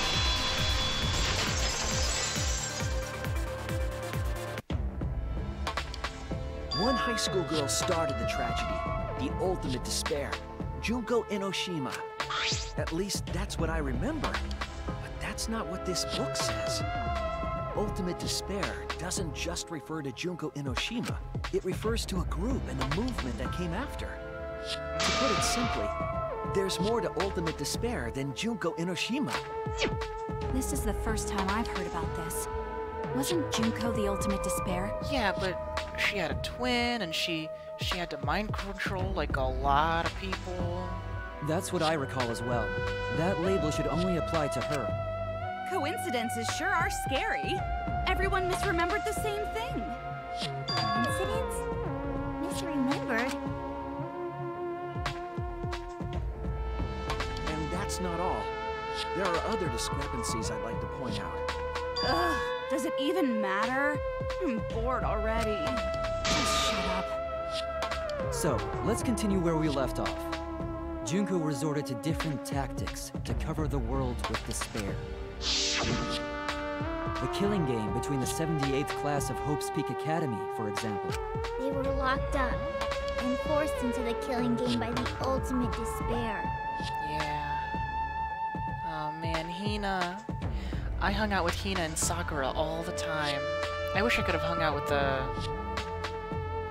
One high school girl started the tragedy, the ultimate despair, Junko Enoshima. At least that's what I remember. But that's not what this book says. Ultimate despair doesn't just refer to Junko Enoshima. It refers to a group and a movement that came after. To put it simply, there's more to ultimate despair than Junko Enoshima. This is the first time I've heard about this. Wasn't Junko the ultimate despair? Yeah, but she had a twin, and she had to mind control like a lot of people. That's what I recall as well. That label should only apply to her. Coincidences sure are scary. Everyone misremembered the same thing. Coincidence? Misremembered? And that's not all. There are other discrepancies I'd like to point out. Ugh, does it even matter? I'm bored already. Just shut up. So, let's continue where we left off. Junko resorted to different tactics to cover the world with despair. The killing game between the 78th class of Hope's Peak Academy, for example. They were locked up and forced into the killing game by the ultimate despair. Yeah. Oh man, Hina. I hung out with Hina and Sakura all the time. I wish I could have hung out with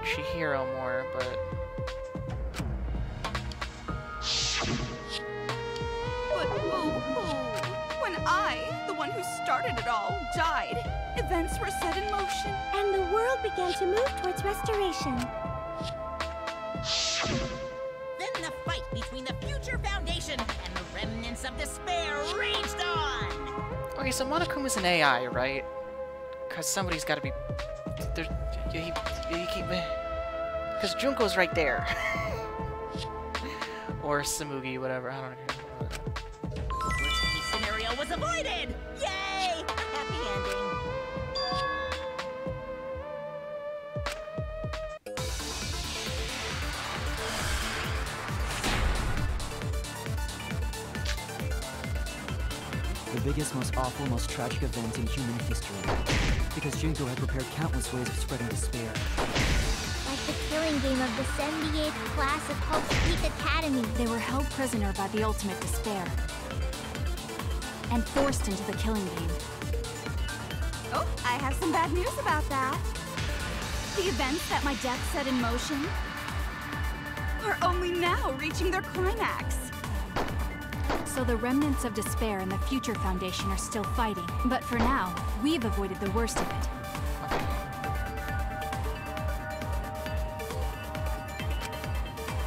Chihiro more, but... But when I, the one who started it all, died, events were set in motion. And the world began to move towards restoration. Then the fight between the Future Foundation and the remnants of despair raged on! Okay, so Monokuma's an AI, right? Because somebody's got to be... There's... You keep... Because Junko's right there. Or Samugi, whatever. I don't know. Worst case scenario was avoided! Yay! Happy ending. The biggest, most awful, most tragic event in human history. Because Junko had prepared countless ways of spreading despair. Like the killing game of the 78th class of Hope's Peak Academy. They were held prisoner by the ultimate despair. And forced into the killing game. Oh, I have some bad news about that. The events that my death set in motion are only now reaching their climax. So the remnants of despair and the Future Foundation are still fighting. But for now, we've avoided the worst of it.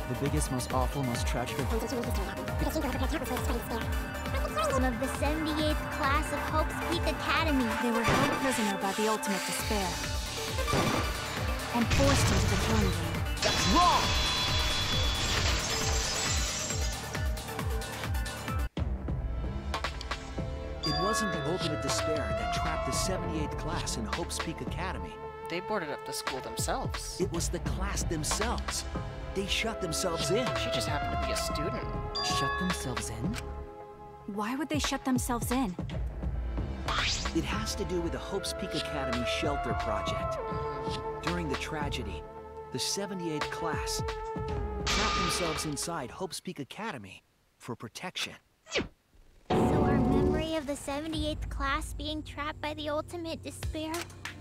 The biggest, most awful, most tragic event in human history. Because Junko had prepared countless ways of spreading despair. One of the 78th class of Hope's Peak Academy. They were held prisoner by the ultimate despair. And forced into the killing game. That's wrong! It wasn't the ultimate despair that trapped the 78th class in Hope's Peak Academy. They boarded up the school themselves. It was the class themselves. They shut themselves in. She just happened to be a student. Shut themselves in? Why would they shut themselves in? It has to do with the Hope's Peak Academy shelter project. During the tragedy, the 78th class trapped themselves inside Hope's Peak Academy for protection. So our memory of the 78th class being trapped by the ultimate despair?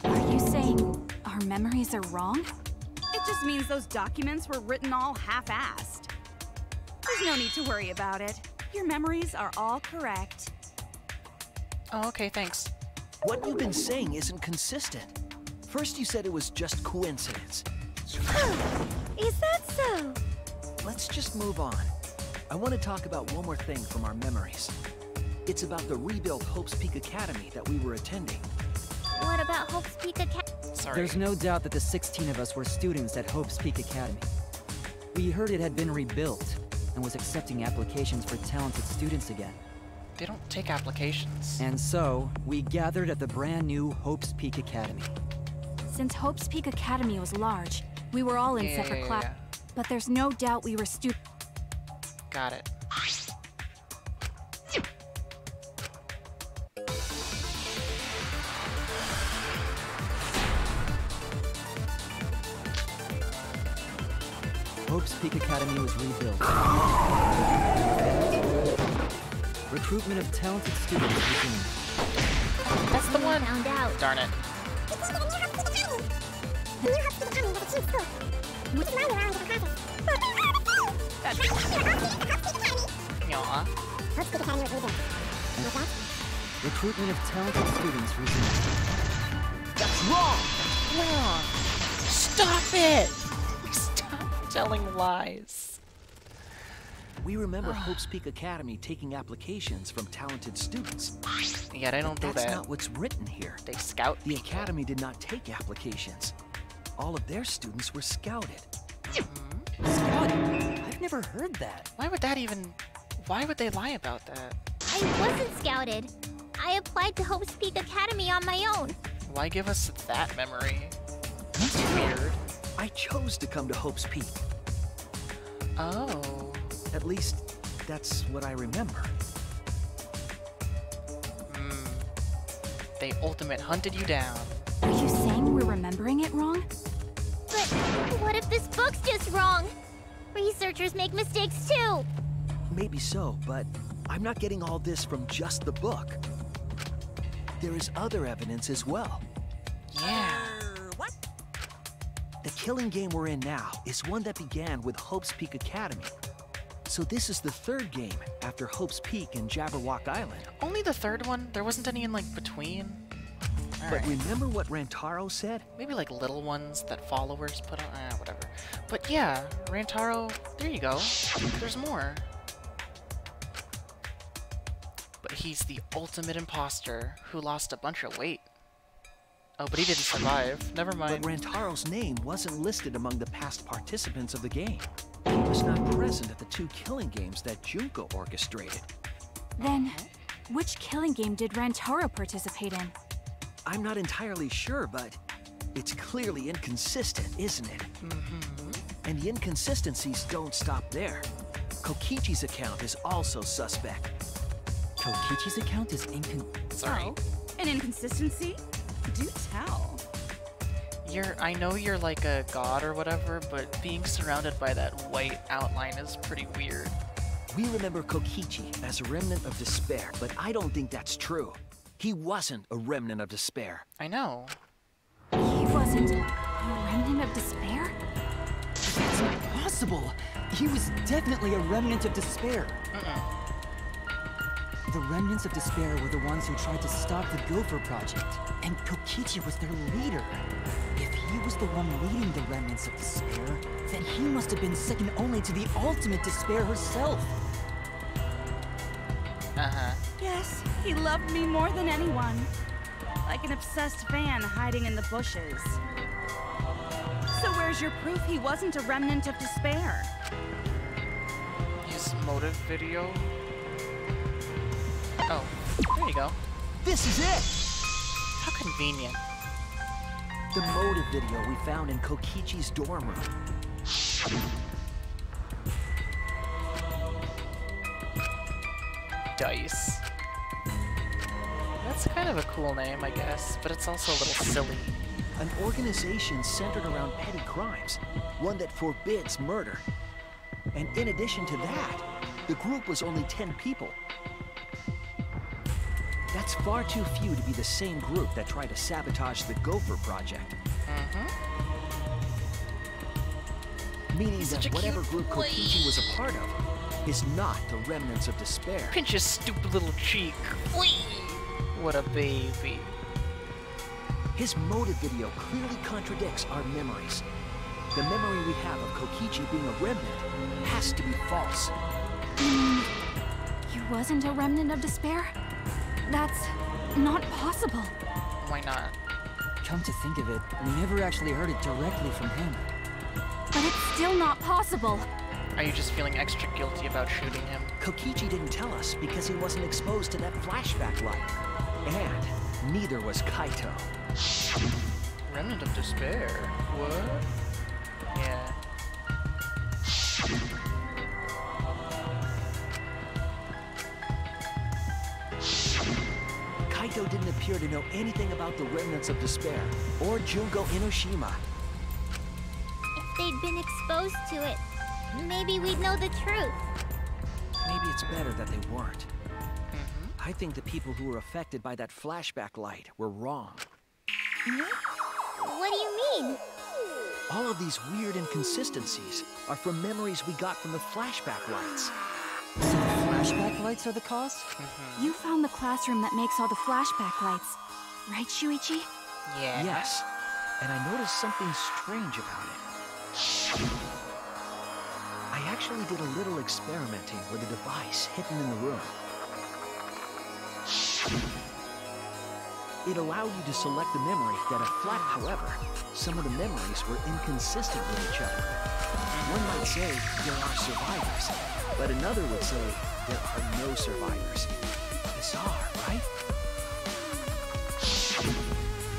Are you saying our memories are wrong? It just means those documents were written all half-assed. There's no need to worry about it. Your memories are all correct. Oh, okay, thanks. What you've been saying isn't consistent. First you said it was just coincidence. Is that so? Let's just move on. I want to talk about one more thing from our memories. It's about the rebuilt Hope's Peak Academy that we were attending. What about Hope's Peak Academy? Sorry. There's no doubt that the 16 of us were students at Hope's Peak Academy. We heard it had been rebuilt and was accepting applications for talented students again. They don't take applications. And so, we gathered at the brand new Hope's Peak Academy. Since Hope's Peak Academy was large, we were all in separate classes. But there's no doubt we were Got it. Hope's Peak Academy was rebuilt. Recruitment of talented students resumed. That's the one. Found out. Darn it. Aw. Recruitment of talented students resumed. That's wrong! Wrong. Stop it! Stop telling lies. We remember Hope's Peak Academy taking applications from talented students. Yeah, they don't do That's that. not what's written here. They scout The people. Academy did not take applications. All of their students were scouted. Scouting? I've never heard that. Why would that even... Why would they lie about that? I wasn't scouted. I applied to Hope's Peak Academy on my own. Why give us that memory? That's weird. I chose to come to Hope's Peak. Oh. At least, that's what I remember. They ultimate hunted you down. Are you saying we're remembering it wrong? But what if this book's just wrong? Researchers make mistakes too. Maybe so, but I'm not getting all this from just the book. There is other evidence as well. Yeah. What? The killing game we're in now is one that began with Hope's Peak Academy. So this is the third game after Hope's Peak and Jabberwock Island. Only the third one? There wasn't any in, like, between? But Alright. remember what Rantaro said? Maybe, like, little ones that followers put on? Whatever. But yeah, Rantaro, there you go. There's more. But he's the ultimate imposter who lost a bunch of weight. Oh, but he didn't survive. Never But mind. Rantaro's name wasn't listed among the past participants of the game. He was not present at the 2 killing games that Junko orchestrated. Then, which killing game did Rantaro participate in? I'm not entirely sure, but it's clearly inconsistent, isn't it? And the inconsistencies don't stop there. Kokichi's account is also suspect. Kokichi's account is Sorry. Oh, an inconsistency? Do tell. I know you're like a god or whatever, but being surrounded by that white outline is pretty weird. We remember Kokichi as a remnant of despair, but I don't think that's true. He wasn't a remnant of despair. I know. He wasn't a remnant of despair? That's impossible! He was definitely a remnant of despair. The remnants of despair were the ones who tried to stop the Gopher Project, and Kokichi was their leader. If he was the one leading the remnants of despair, then he must have been second only to the ultimate despair herself. Yes, he loved me more than anyone. Like an obsessed fan hiding in the bushes. So where's your proof he wasn't a remnant of despair? His motive video. Oh, there you go. This is it! How convenient. The motive video we found in Kokichi's dorm room. Dice. That's kind of a cool name, I guess, but it's also a little silly. An organization centered around petty crimes, one that forbids murder. And in addition to that, the group was only 10 people. That's far too few to be the same group that tried to sabotage the Gopher Project. Meaning that whatever group Kokichi was a part of is not the remnants of despair. Pinch his stupid little cheek. Whee! What a baby. His motive video clearly contradicts our memories. The memory we have of Kokichi being a remnant has to be false. He wasn't a remnant of despair? That's not possible. Why not? Come to think of it, we never actually heard it directly from him. But it's still not possible. Are you just feeling extra guilty about shooting him? Kokichi didn't tell us because he wasn't exposed to that flashback light. And neither was Kaito. Remnant of despair? What? Yeah. Kaito didn't appear to know anything about the remnants of despair or Junko Enoshima. If they'd been exposed to it, maybe we'd know the truth. Maybe it's better that they weren't. I think the people who were affected by that flashback light were wrong. What do you mean? All of these weird inconsistencies are from memories we got from the flashback lights. So the flashback lights are the cause? You found the classroom that makes all the flashback lights, right, Shuichi? Yeah. Yes, and I noticed something strange about it. I actually did a little experimenting with a device hidden in the room. It allowed you to select the memory that a flat, however, some of the memories were inconsistent with each other. One might say there are survivors, but another would say there are no survivors. Bizarre, right?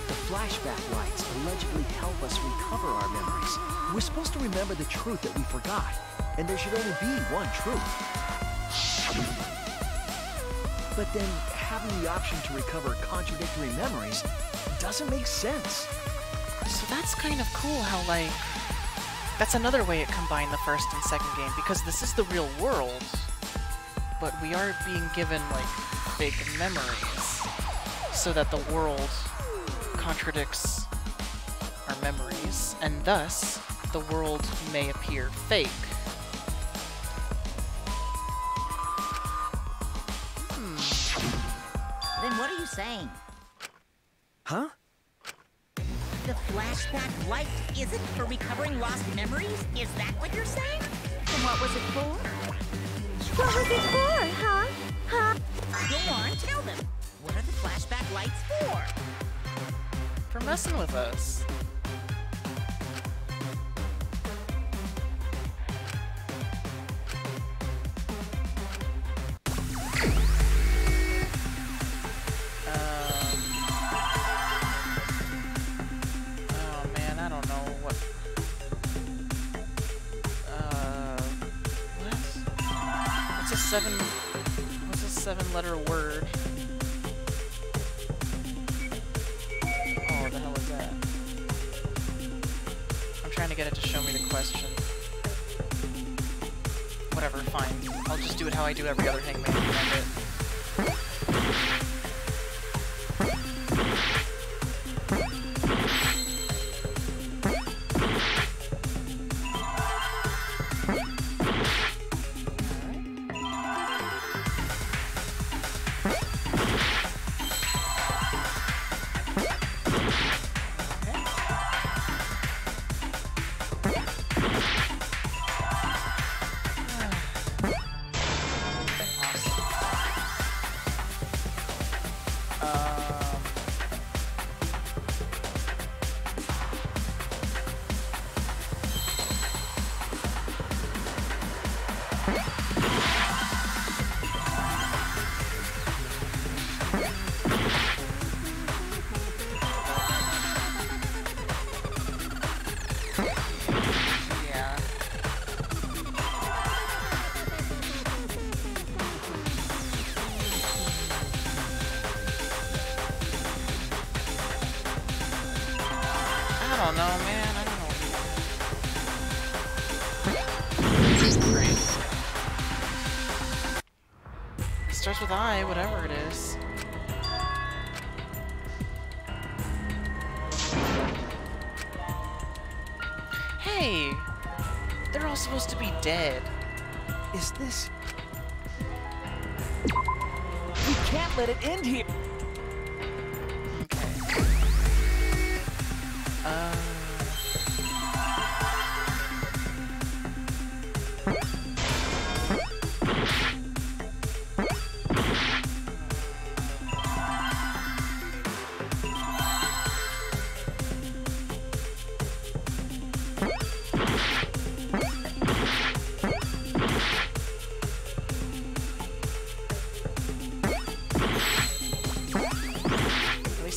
The flashback lights allegedly help us recover our memories. We're supposed to remember the truth that we forgot, and there should only be one truth. But then, having the option to recover contradictory memories doesn't make sense. So that's kind of cool how, like, that's another way it combined the first and second game, because this is the real world, but we are being given, like, fake memories, so that the world contradicts our memories, and thus, the world may appear fake. Then what are you saying? Huh? The flashback light isn't for recovering lost memories? Is that what you're saying? And what was it for? What was it for, huh? Go on, tell them. What are the flashback lights for? For messing with us. What's a seven-letter word? Oh, what the hell is that? I'm trying to get it to show me the question. Whatever, fine. I'll just do it how I do every other Hangman Bandit. I don't know, man. I don't know. Great. It starts with I, whatever it is. Hey! They're all supposed to be dead. Is this... We can't let it end here!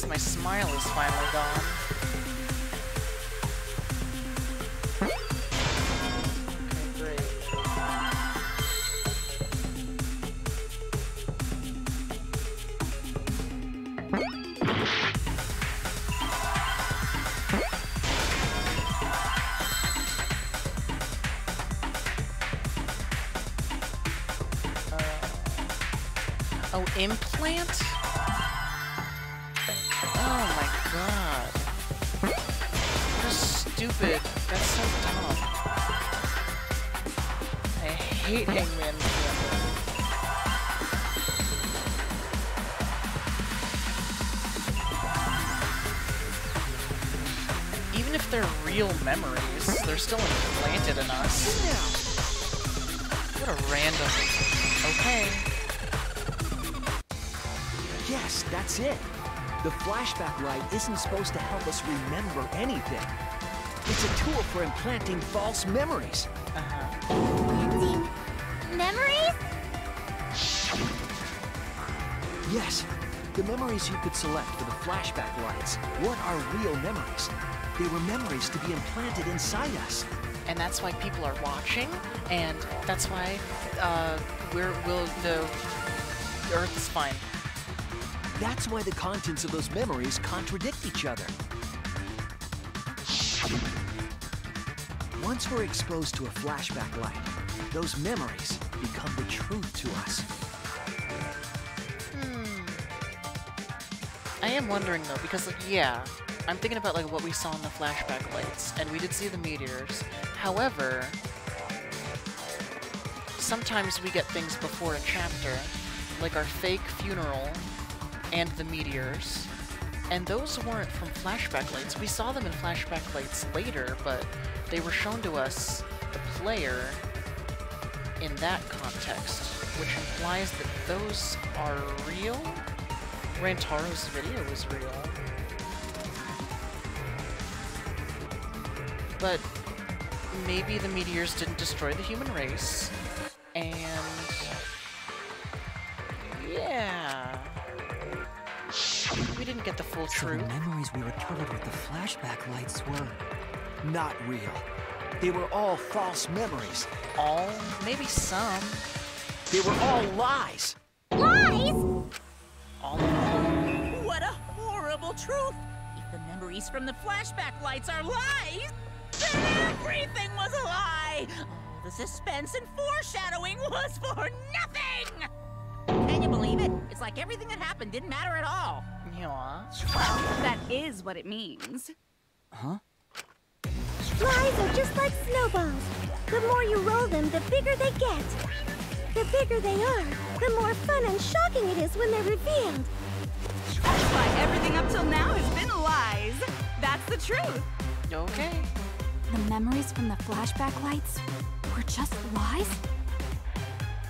My smile is finally gone. Okay, great. Oh, implant? Oh my god. What a stupid. That's so dumb. I hate Hangman Bandit. Even if they're real memories, they're still implanted in us. What a random... Okay. Yes, that's it. The flashback light isn't supposed to help us remember anything. It's a tool for implanting false memories. Implanting memories? Yes, the memories you could select for the flashback lights weren't our real memories. They were memories to be implanted inside us. And that's why people are watching, and that's why the Earth is fine. That's why the contents of those memories contradict each other. Once we're exposed to a flashback light, those memories become the truth to us. I am wondering though, because like, yeah, I'm thinking about like what we saw in the flashback lights, and we did see the meteors. However, sometimes we get things before a chapter, like our fake funeral and the meteors, and those weren't from flashback lights. We saw them in flashback lights later, but they were shown to us, the player, in that context, which implies that those are real? Rantaro's video was real. But maybe the meteors didn't destroy the human race, and yeah, we didn't get the full truth. So the memories we recovered with the flashback lights were not real. They were all false memories. All? Maybe some. They were all lies. Lies? All of them. What a horrible truth! If the memories from the flashback lights are lies, then everything was a lie! All the suspense and foreshadowing was for nothing! Can you believe it? It's like everything that happened didn't matter at all. Yeah. That is what it means. Huh? Lies are just like snowballs. The more you roll them, the bigger they get. The bigger they are, the more fun and shocking it is when they're revealed. That's why everything up till now has been lies. That's the truth. Okay. The memories from the flashback lights were just lies?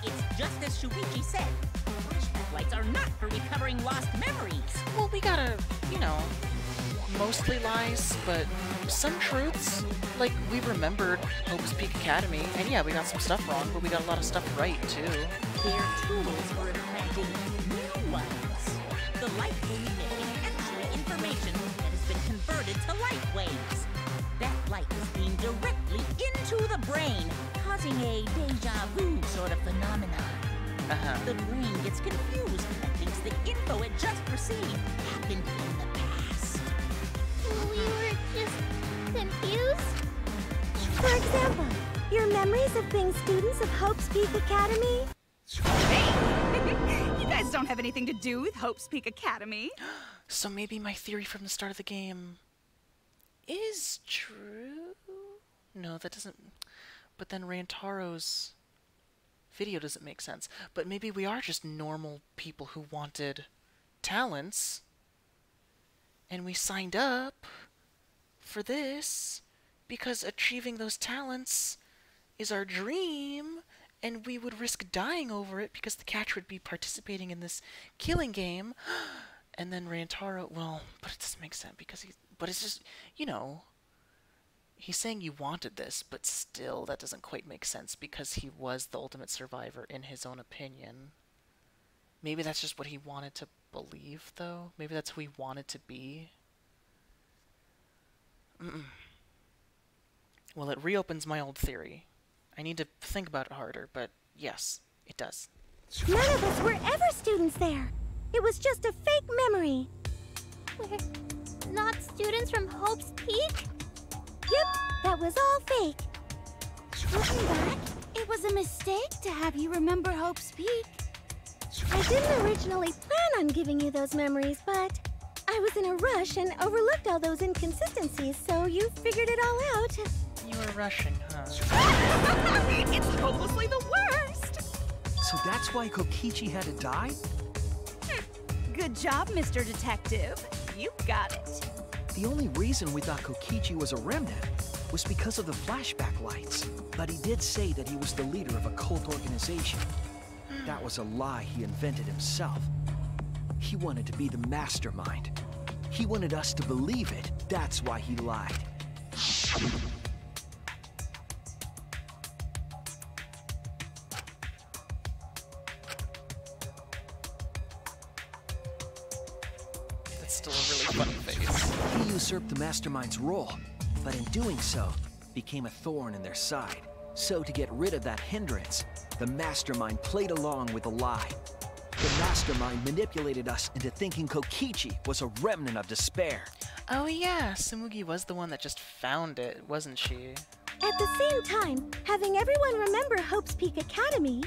It's just as Shuichi said. Flashback lights are not for recovering lost memories. Well, we gotta, you know, mostly lies, but some truths. Like, we remembered Hope's Peak Academy, and yeah, we got some stuff wrong, but we got a lot of stuff right, too. They're tools for implanting new ones. The light will emit entry information that has been converted to light waves. That light is beamed directly into the brain, causing a deja vu sort of phenomenon. The brain gets confused and thinks the info it just received happened in the past. We were just confused? For example, your memories of being students of Hope's Peak Academy? Hey! You guys don't have anything to do with Hope's Peak Academy. So maybe my theory from the start of the game is true? No, that doesn't... But then Rantaro's video doesn't make sense. But maybe we are just normal people who wanted talents, and we signed up for this because achieving those talents is our dream, and we would risk dying over it because the catcher would be participating in this killing game. And then Rantaro, well, but it doesn't make sense because but it's just, you know, he's saying you wanted this, but still that doesn't quite make sense because he was the ultimate survivor in his own opinion. Maybe that's just what he wanted to believe, though. Maybe that's who he wanted to be. Well, it reopens my old theory. I need to think about it harder, but yes, it does. None of us were ever students there. It was just a fake memory. We're not students from Hope's Peak? Yep, that was all fake. Looking back, it was a mistake to have you remember Hope's Peak. I didn't originally plan on giving you those memories, but I was in a rush and overlooked all those inconsistencies, so you figured it all out. You were rushing, huh? It's hopelessly the worst. So that's why Kokichi had to die? Good job, Mr. Detective. You got it. The only reason we thought Kokichi was a remnant was because of the flashback lights. But he did say that he was the leader of a cult organization. That was a lie he invented himself. He wanted to be the mastermind. He wanted us to believe it. That's why he lied. That's still a really funny face. He usurped the mastermind's role, but in doing so, became a thorn in their side. So to get rid of that hindrance, the mastermind played along with the lie. The mastermind manipulated us into thinking Kokichi was a remnant of despair. Oh yeah, Tsumugi was the one that just found it, wasn't she? At the same time, having everyone remember Hope's Peak Academy...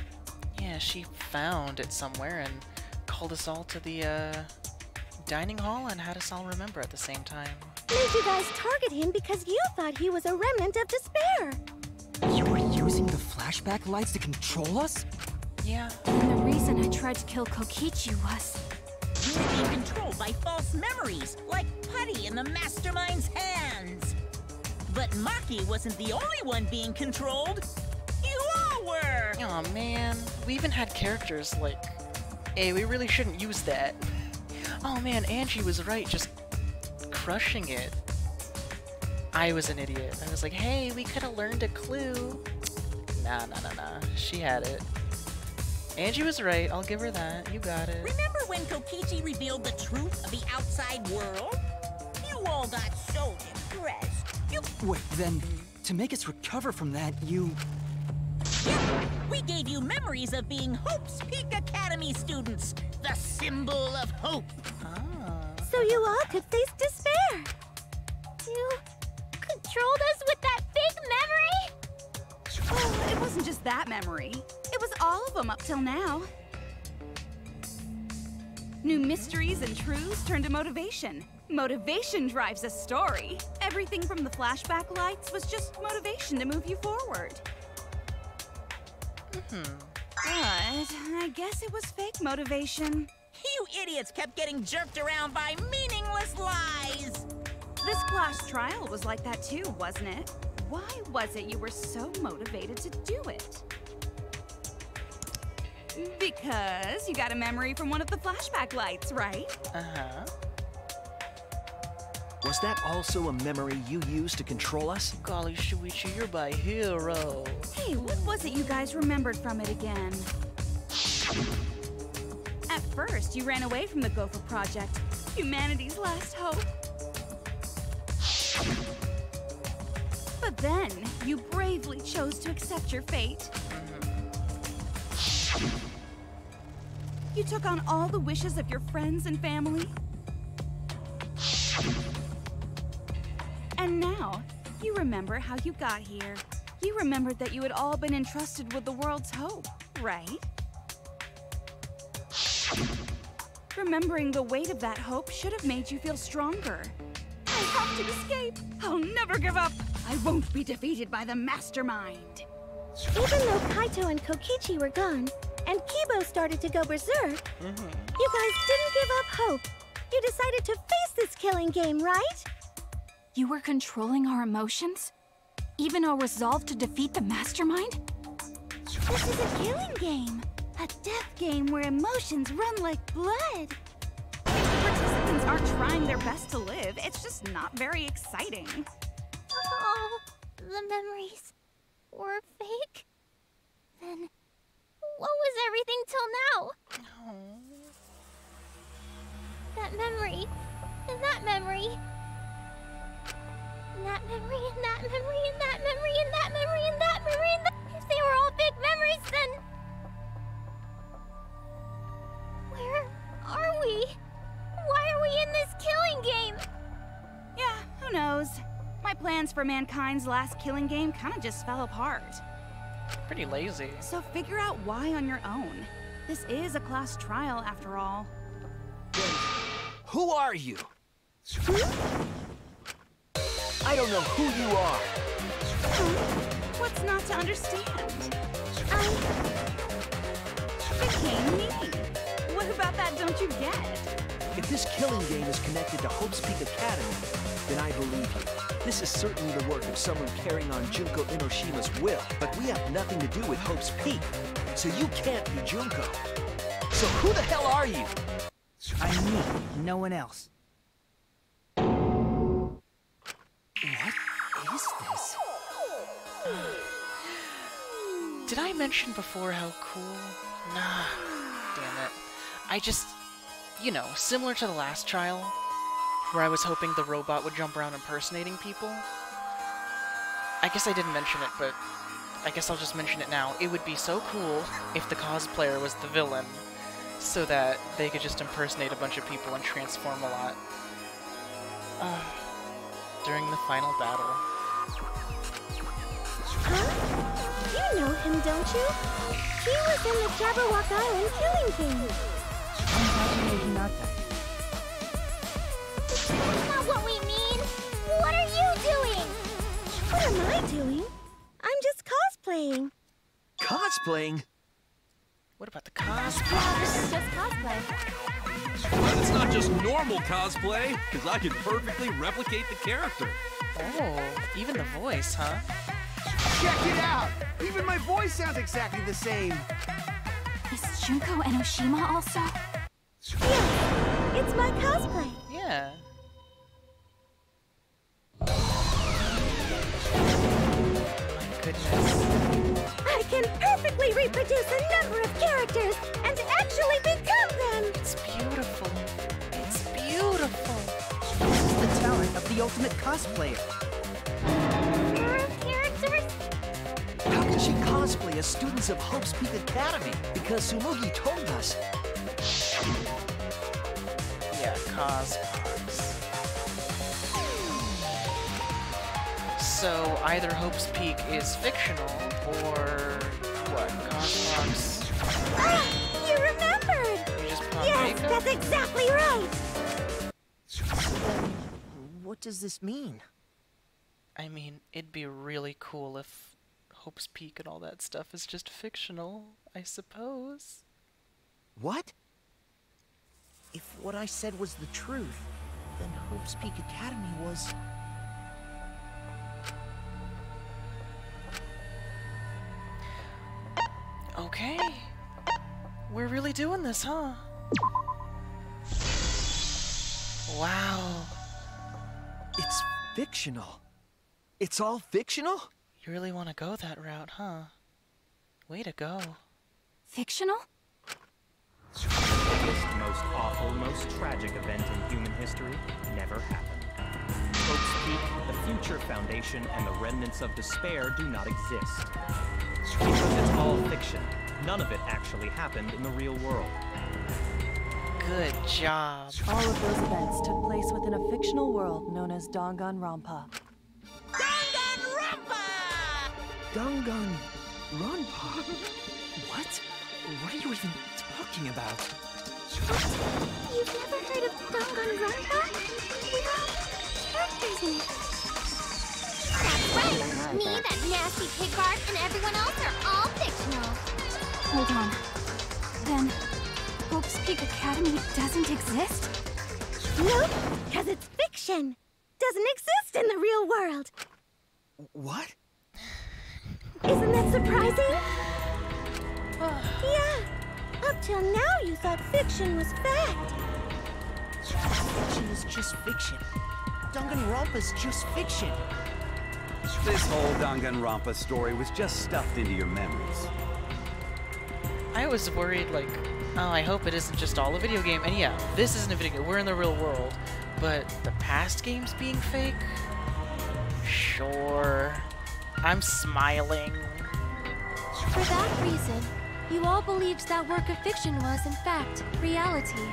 Yeah, she found it somewhere and called us all to the, dining hall and had us all remember at the same time. made you guys target him because you thought he was a remnant of despair. You were using the flashback lights to control us? Yeah. And the reason I tried to kill Kokichi was... You were being controlled by false memories, like putty in the mastermind's hands. But Maki wasn't the only one being controlled. You all were! Aw, man. We even had characters like... Hey, we really shouldn't use that. Oh man, Angie was right, just crushing it. I was an idiot. I was like, hey, we could have learned a clue. Nah. She had it. Angie was right. I'll give her that. You got it. Remember when Kokichi revealed the truth of the outside world? You all got so depressed. Wait, then, to make us recover from that, you... Yeah, We gave you memories of being Hope's Peak Academy students, the symbol of hope. So you all could face despair. You controlled us with that big memory? Well, it wasn't just that memory. It was all of them up till now. New mysteries and truths turn to motivation. Motivation drives a story. Everything from the flashback lights was just motivation to move you forward. But I guess it was fake motivation. You idiots kept getting jerked around by meaningless lies. This class trial was like that too, wasn't it? Why was it you were so motivated to do it? Because you got a memory from one of the flashback lights, right? Uh-huh. Was that also a memory you used to control us? Golly, Shuichi, you're my hero. Hey, what was it you guys remembered from it again? At first, you ran away from the Gopher Project, humanity's last hope. But then, you bravely chose to accept your fate. You took on all the wishes of your friends and family. And now, you remember how you got here. You remembered that you had all been entrusted with the world's hope, right? Remembering the weight of that hope should have made you feel stronger. I have to escape. I'll never give up. I won't be defeated by the Mastermind. Even though Kaito and Kokichi were gone, and Kibo started to go berserk, you guys didn't give up hope. You decided to face this killing game, right? You were controlling our emotions? Even our resolve to defeat the Mastermind? This is a killing game. A death game where emotions run like blood. If the participants aren't trying their best to live, it's just not very exciting. Oh, the memories were fake? Then what was everything till now? That memory, and that memory. And that memory, and that memory, and that memory, and that memory, and that memory, and that... If they were all big memories, then... Where are we? Why are we in this killing game? Yeah, who knows? My plans for mankind's last killing game kind of just fell apart. Pretty lazy. So figure out why on your own. This is a class trial after all. Who are you? I don't know who you are. What's not to understand? Became me. What about that don't you get? If this killing game is connected to Hope's Peak Academy, then I believe you. This is certainly the work of someone carrying on Junko Enoshima's will, but we have nothing to do with Hope's Peak, so you can't be Junko. So who the hell are you? I'm me, no one else. What is this? Did I mention before how cool? Nah, damn it. I just, you know, similar to the last trial, where I was hoping the robot would jump around impersonating people. I guess I didn't mention it, but I guess I'll just mention it now. It would be so cool if the cosplayer was the villain, so that they could just impersonate a bunch of people and transform a lot. During the final battle. Huh? You know him, don't you? He was in the Jabberwock Island killing game. That's not what we mean. What are you doing? What am I doing? I'm just cosplaying. Cosplaying? What about the cosplay? Yeah, this is just cosplay. But it's not just normal cosplay, because I can perfectly replicate the character. Oh, even the voice, huh? Check it out! Even my voice sounds exactly the same. Is Junko Enoshima also? Yeah, it's my cosplay. Yeah. My goodness. I can perfectly reproduce a number of characters and actually become them. It's beautiful. It's beautiful. This is the talent of the ultimate cosplayer. Number of characters? How can she cosplay a student grounds of Hope's Peak Academy, because Tsumugi told us. Yeah, Cosmox. So either Hope's Peak is fictional, or what? Cosmox. Ah, you remembered! You just put on Yes, makeup? that's exactly right! What does this mean? I mean, it'd be really cool if Hope's Peak and all that stuff is just fictional, I suppose. What? If what I said was the truth, then Hope's Peak Academy was... Okay. We're really doing this, huh? Wow. It's fictional. It's all fictional? You really want to go that route, huh? Way to go. Fictional? The biggest, most awful, most tragic event in human history never happened. Hope's Peak, the Future Foundation, and the remnants of despair do not exist. Because it's all fiction. None of it actually happened in the real world. Good job. All of those events took place within a fictional world known as Danganronpa. Danganronpa? What? What are you even talking about? You've never heard of Danganronpa? We're all characters in it. That's right! Me, that nasty pig guard, and everyone else are all fictional. Hold on. Then, Hope's Peak Academy doesn't exist? Nope, because it's fiction. Doesn't exist in the real world. What? Isn't that surprising? Yeah. Up till now, you thought fiction was fact. Fiction is just fiction. Danganronpa's just fiction. This whole Danganronpa story was just stuffed into your memories. I was worried, like, oh, I hope it isn't just all a video game. And yeah, this isn't a video game. We're in the real world. But the past games being fake? Sure. I'm smiling. For that reason, you all believed that work of fiction was, in fact, reality.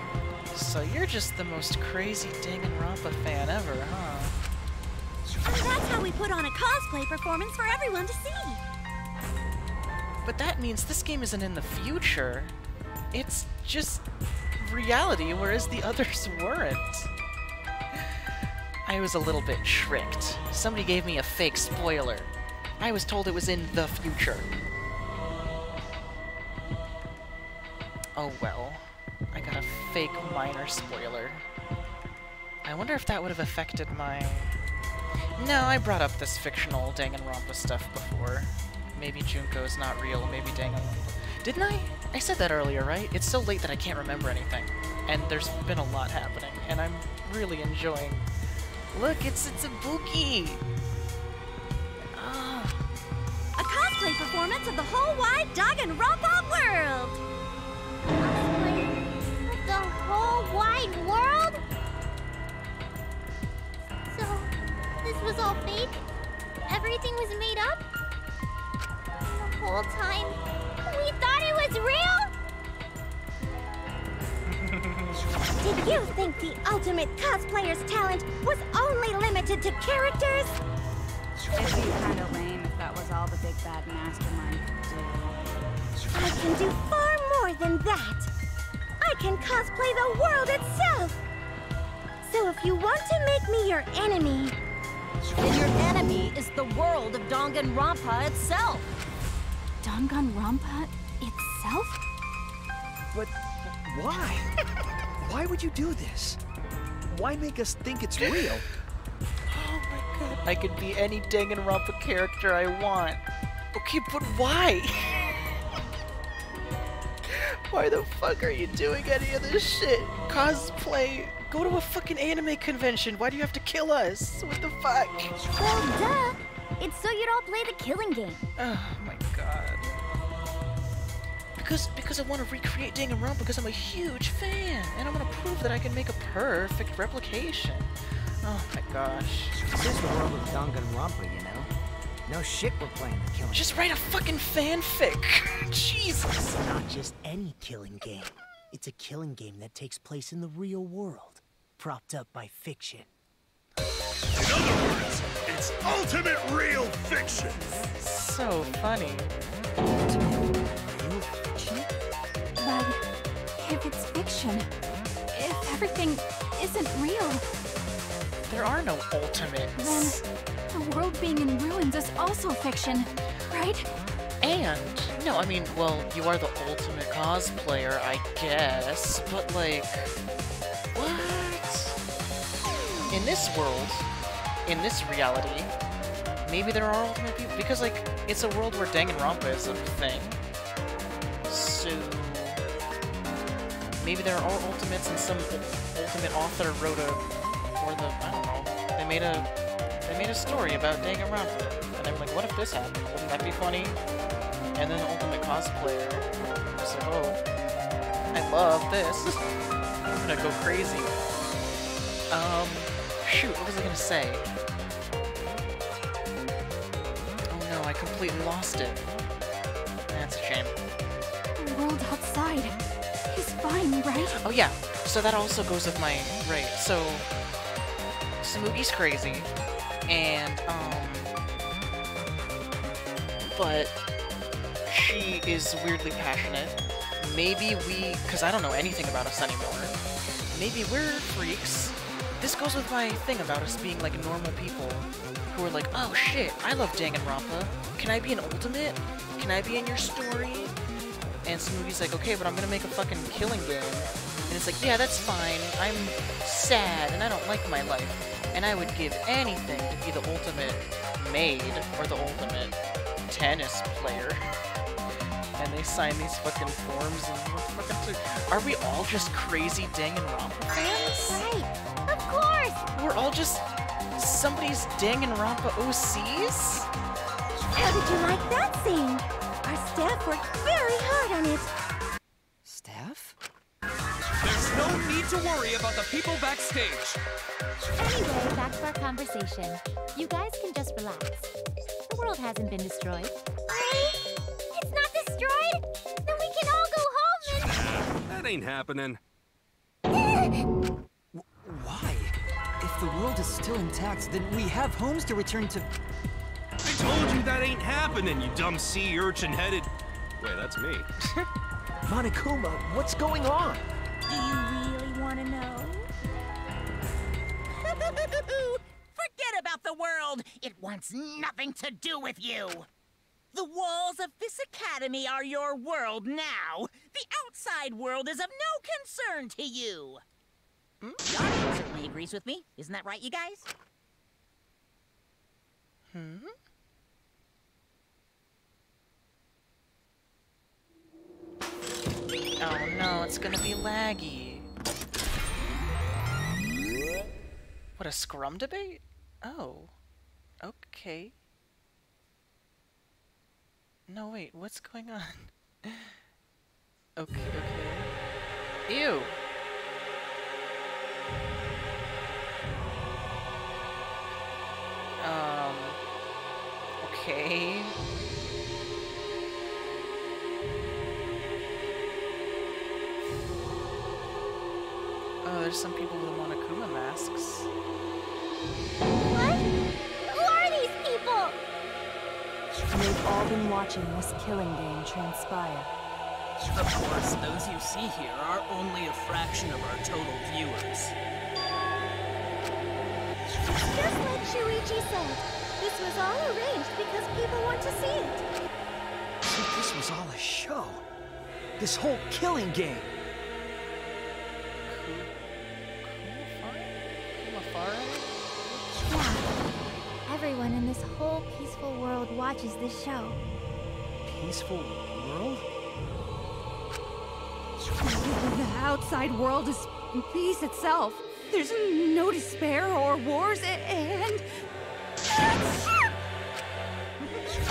So you're just the most crazy Danganronpa fan ever, huh? And that's how we put on a cosplay performance for everyone to see. But that means this game isn't in the future. It's just reality, whereas the others weren't. I was a little bit tricked. Somebody gave me a fake spoiler. I was told it was in the future. Oh well. I got a fake minor spoiler. I wonder if that would have affected my... No, I brought up this fictional Danganronpa stuff before. Maybe Junko's not real, maybe Danganronpa. Didn't I? I said that earlier, right? It's so late that I can't remember anything. And there's been a lot happening, and I'm really enjoying... Look, it's Ibuki! Oh. A cosplay performance of the whole wide Danganronpa world! Cosplay of the whole wide world? So, this was all fake? Everything was made up? The whole time, we thought it was real? Did you think the ultimate cosplayer's talent was only limited to characters? It'd be kind of lame if that was all the big bad mastermind could do. I can do far more than that. I can cosplay the world itself. So if you want to make me your enemy... Then your enemy is the world of Danganronpa itself. Danganronpa itself? But why? Why would you do this? Why make us think it's real? Oh my god. I could be any Danganronpa character I want. Okay, but why? Why the fuck are you doing any of this shit? Cosplay? Go to a fucking anime convention. Why do you have to kill us? What the fuck? Well, duh. It's so you'd all play the killing game. Oh my god. Because I want to recreate Danganronpa because I'm a huge fan. And I want to prove that I can make a perfect replication. Oh my gosh. This is the world of Danganronpa, you know? No shit, we're playing the killing. Just write a fucking fanfic. Jesus. It's not just any killing game. It's a killing game that takes place in the real world, propped up by fiction. In other words, it's ultimate real fiction. So funny. Real fiction? But if it's fiction, if everything isn't real, there are no ultimates. Then the world being in ruins is also fiction, right? And, no, I mean, well, you are the ultimate cosplayer, I guess, but like, what? In this world, in this reality, maybe there are ultimate people, because like, it's a world where Danganronpa is a thing. So, maybe there are ultimates and some ultimate author wrote I don't know, they made a story about Danganronpa, and I'm like, what if this happened? Wouldn't that be funny? And then the ultimate cosplayer was like, oh, I love this. I'm gonna go crazy. Shoot, what was I gonna say? Oh no, I completely lost it. That's a shame. The world outside is fine, right? Oh yeah, so that also goes with my, right, so Tsumugi's crazy, and, but she is weirdly passionate. Maybe because I don't know anything about us anymore, maybe we're freaks. This goes with my thing about us being like normal people who are like, oh shit, I love Danganronpa. Can I be an ultimate? Can I be in your story? And Tsumugi's like, okay, but I'm gonna make a fucking killing game. And it's like, yeah, that's fine. I'm sad and I don't like my life. And I would give anything to be the ultimate maid or the ultimate tennis player. And they sign these fucking forms and we're fucking... Are we all just crazy Danganronpa fans? Right, of course! We're all just somebody's Danganronpa OCs? How did you like that scene? Our staff worked very hard on it. Staff? There's no need to worry about the people backstage. Anyway, back to our conversation. You guys can just relax. The world hasn't been destroyed. Really? It's not destroyed? Then we can all go home and... That ain't happening. Why? If the world is still intact, then we have homes to return to. I told you that ain't happening, you dumb sea urchin-headed... Wait, that's me. Monokuma, what's going on? Do you really want to know? Forget about the world! It wants nothing to do with you! The walls of this academy are your world now! The outside world is of no concern to you! The audience certainly agrees with me. Isn't that right, you guys? Oh no, it's gonna be laggy. What, a scrum debate? Oh. Okay. No, wait, what's going on? Okay. Ew! Okay. Oh, there's some people with Monokuma masks. What? Who are these people? They've all been watching this killing game transpire. Of course, those you see here are only a fraction of our total viewers. Just like Shuichi said, this was all arranged because people want to see it. So this was all a show. This whole killing game. Yeah. Everyone in this whole peaceful world watches this show. Peaceful world? The outside world is peace itself. There's no despair or wars, and...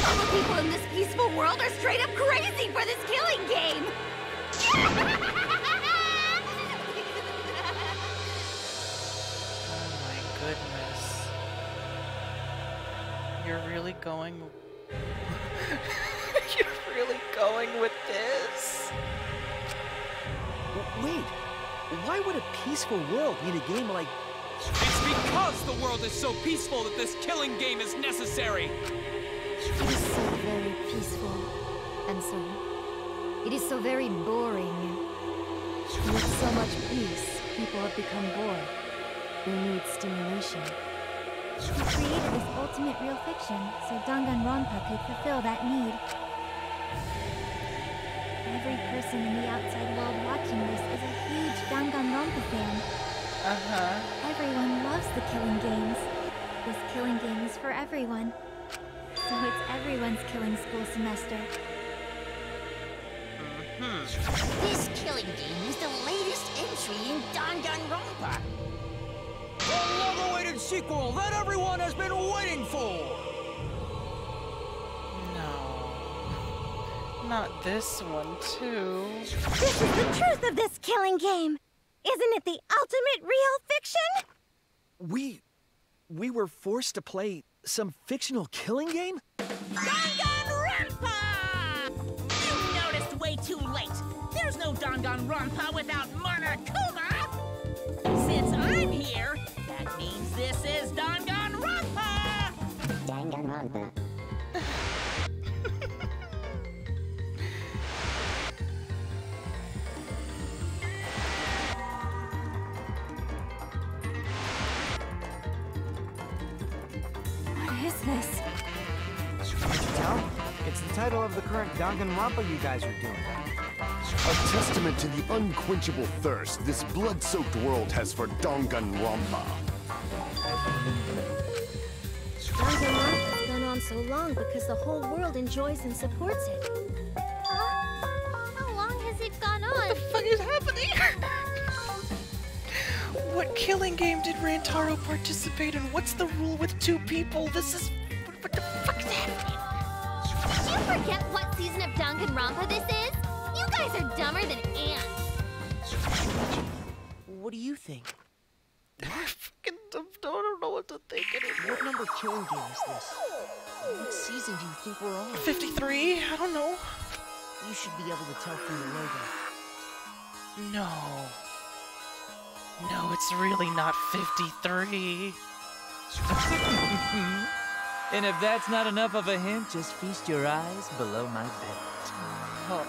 All the people in this peaceful world are straight up crazy for this killing game! Oh my goodness. You're really going? You're really going with this? Wait, why would a peaceful world need a game like... It's because the world is so peaceful that this killing game is necessary! It is so very peaceful. And so... it is so very boring. With so much peace, people have become bored. They need stimulation. We created this ultimate real fiction so Danganronpa could fulfill that need. Every person in the outside world watching this is a huge Danganronpa fan. Everyone loves the killing games. This killing game is for everyone. So it's everyone's killing school semester. This killing game is the latest entry in Danganronpa. The long-awaited sequel that everyone has been waiting for! No. Not this one, too. This is the truth of this killing game! Isn't it the ultimate real fiction? We were forced to play some fictional killing game? Danganronpa! You noticed way too late. There's no Danganronpa without Monokuma! Since I'm here, that means this is Danganronpa! Danganronpa. What is this? Can't you tell? It's the title of the current Danganronpa you guys are doing. A testament to the unquenchable thirst this blood-soaked world has for Danganronpa. Danganronpa's gone on so long because the whole world enjoys and supports it. How long has it gone on? What the fuck is happening? What killing game did Rantaro participate in? What's the rule with two people? This is... what the fuck is happening? Did you forget what season of Danganronpa this is? You guys are dumber than ants. What do you think? I fucking don't know what to think anymore. What number killing game is this? What season do you think we're on? 53? I don't know. You should be able to tell from the logo. No. No, it's really not 53. And if that's not enough of a hint, just feast your eyes below my belt. Oh.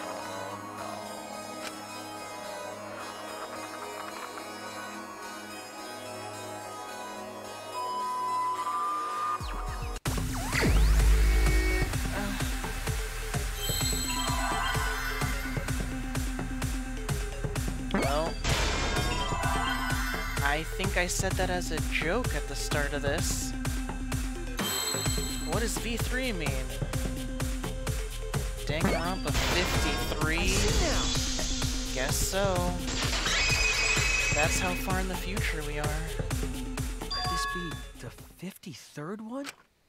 Well, I think I said that as a joke at the start of this. What does V3 mean? Danganronpa 53? Guess so. That's how far in the future we are. Could this be the 53rd one?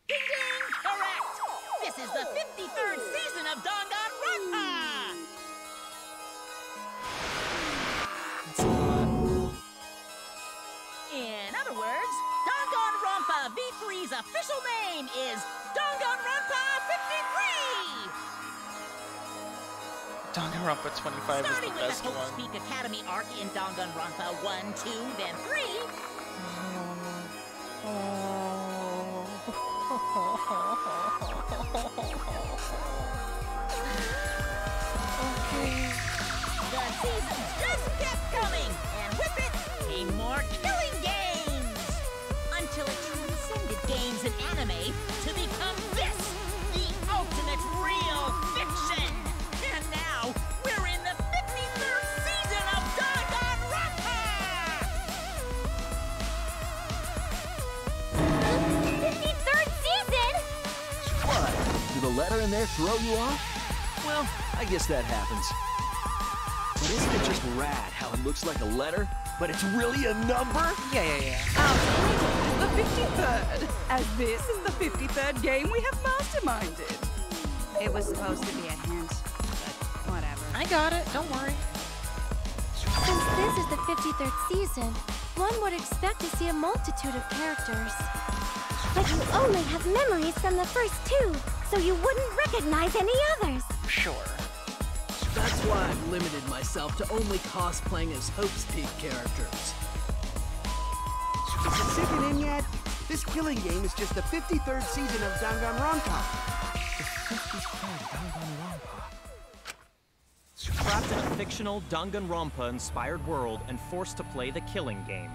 Ding ding! Correct! This is the 53rd season of Danganronpa! In other words, Danganronpa V3's official name is Danganronpa 53! Danganronpa 25 is Starting the with best the Hope's one. Peak Academy arc in Danganronpa 1, 2, then 3. The seasons just kept coming, and with it came more killing games! Until it transcended games and anime to become this, the ultimate real fiction! And now, we're in the 53rd season of Danganronpa! 53rd season? What? Did the letter in there throw you off? Well, I guess that happens. But isn't it just rad how it looks like a letter, but it's really a number? Yeah. The 53rd, as this is the 53rd game we have masterminded. It was supposed to be a hint, but whatever. I got it, don't worry. Since this is the 53rd season, one would expect to see a multitude of characters. But you only have memories from the first two, so you wouldn't recognize any others. Sure. That's why I've limited myself to only cosplaying as Hope's Peak characters. Is it sinking in yet? This killing game is just the 53rd season of Danganronpa. The 53rd Danganronpa. Trapped in a fictional Danganronpa-inspired world and forced to play the killing game.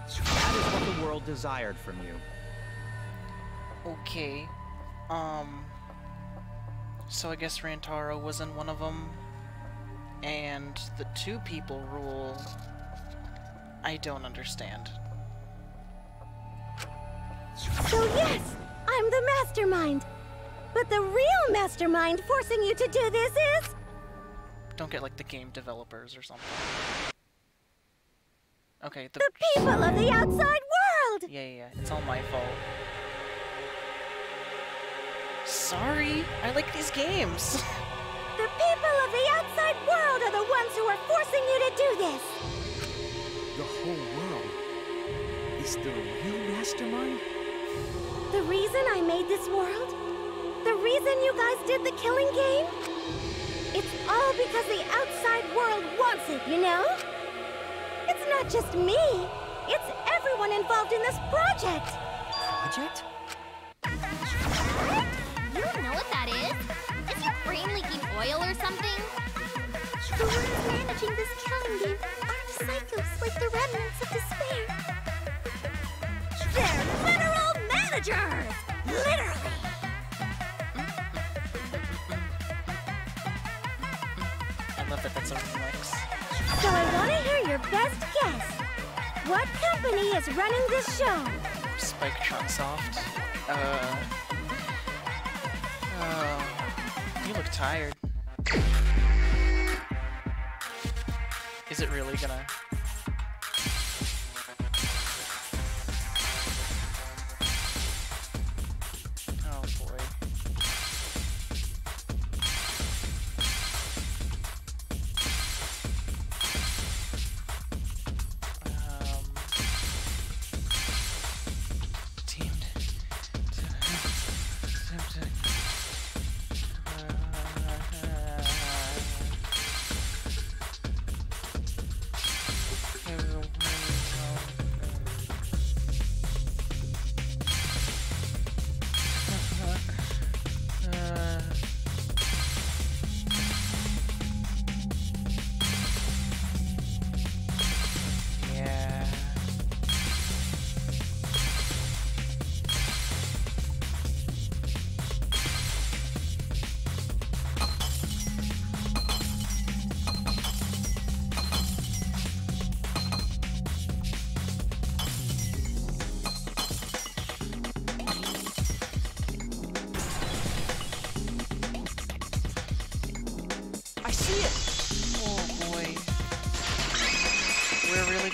That is what the world desired from you. Okay. So I guess Rantaro wasn't one of them. And the two people rule, I don't understand. So yes, I'm the mastermind. But the real mastermind forcing you to do this is... Don't get like the game developers or something. Okay, the people of the outside world! Yeah, it's all my fault. Sorry, I like these games. The people of the outside world are the ones who are forcing you to do this. The whole world is the real mastermind? The reason I made this world? The reason you guys did the killing game? It's all because the outside world wants it, you know? It's not just me. It's everyone involved in this project. Project? You don't know what that is? Is your brain leaking oil or something? The ones managing this killing game aren't psychos like the remnants of despair. They're literal managers! Literally! I love that that's a remix. So I want to hear your best guess. What company is running this show? Spike Chunsoft. You look tired. Is it really gonna... Oh boy.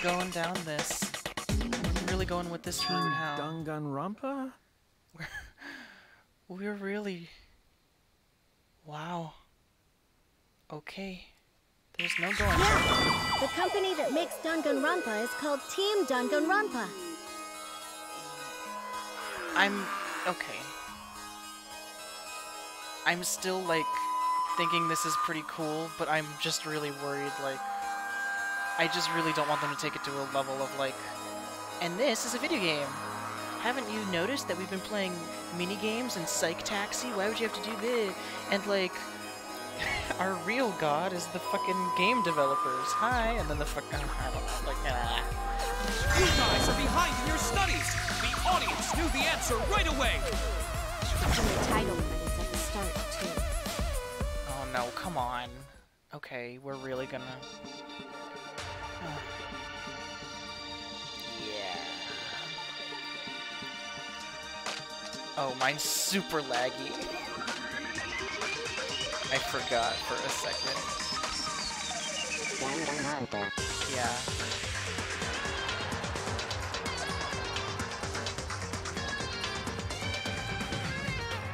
Going down this. We're really going with this route now. Danganronpa? We're really... Wow. Okay. There's no going back. Yeah, the company that makes Danganronpa is called Team Danganronpa. Okay. I'm still, like, thinking this is pretty cool, but I'm just really worried, like... I just really don't want them to take it to a level of, like... And this is a video game! Haven't you noticed that we've been playing mini-games and Psych Taxi? Why would you have to do this? And, like... our real god is the fucking game developers. Hi! And then the fuck... I don't know, like... You guys are behind in your studies! The audience knew the answer right away! And the title credits at the start, too. Oh no, come on. Okay, we're really gonna... Yeah. Oh, mine's super laggy. I forgot for a second. Yeah.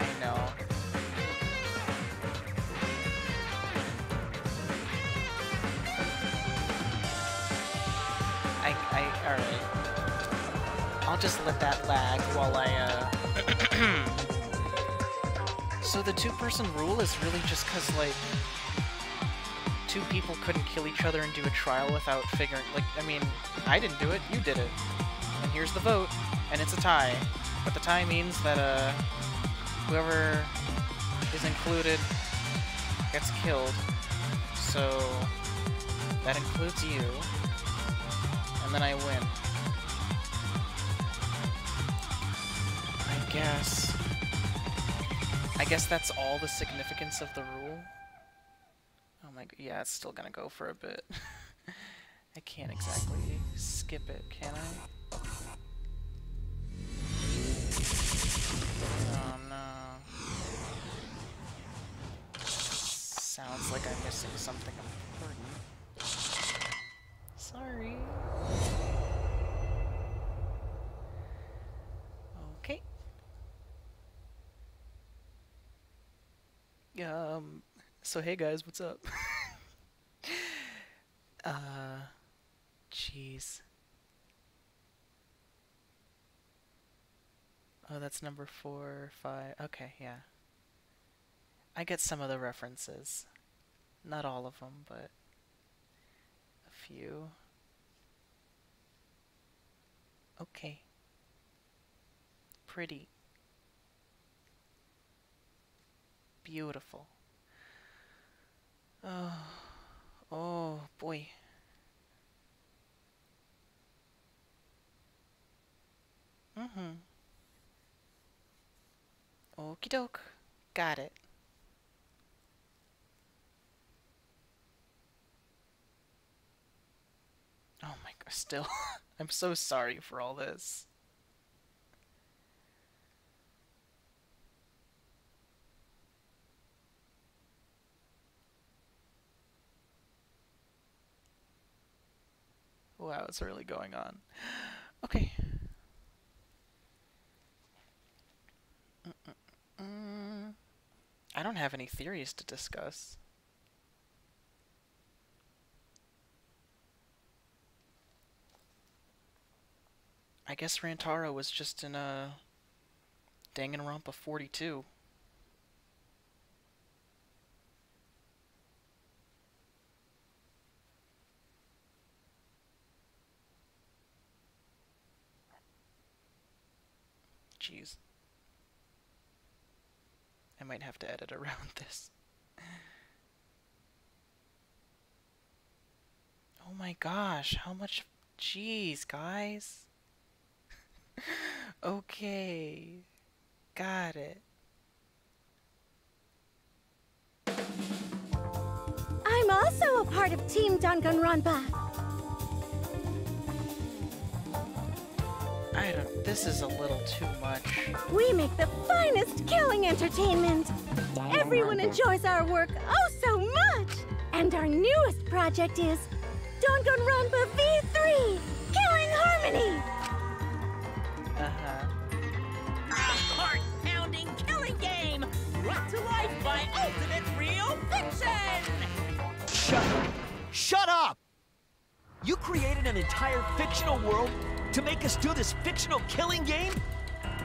I know. Alright. I'll just let that lag while I, So the two-person rule is really just because, like, two people couldn't kill each other and do a trial without figuring... Like, I mean, I didn't do it, you did it. And here's the vote, and it's a tie. But the tie means that, whoever is included gets killed. So, that includes you. And then I win. I guess that's all the significance of the rule. Oh my god, yeah, it's still gonna go for a bit. I can't exactly skip it, can I? Oh no. Sounds like I'm missing something important. Sorry. Okay. So hey guys, what's up? Jeez. Oh, that's number 4, 5, okay, yeah. I get some of the references. Not all of them, but a few. Okay. Pretty. Beautiful. Oh boy. Okie doke. Got it. Oh my god, still. I'm so sorry for all this. Wow, it's really going on. Okay. I don't have any theories to discuss. I guess Rantaro was just in a Danganronpa 42. Jeez. I might have to edit around this. Oh my gosh, how much... Jeez, guys. Okay. Got it. I'm also a part of Team Danganronpa. This is a little too much. We make the finest killing entertainment. Everyone enjoys our work oh so much. And our newest project is Danganronpa V3, Killing Harmony. A heart-pounding killing game brought to life by Ultimate Real Fiction. Shut up! You created an entire fictional world to make us do this fictional killing game?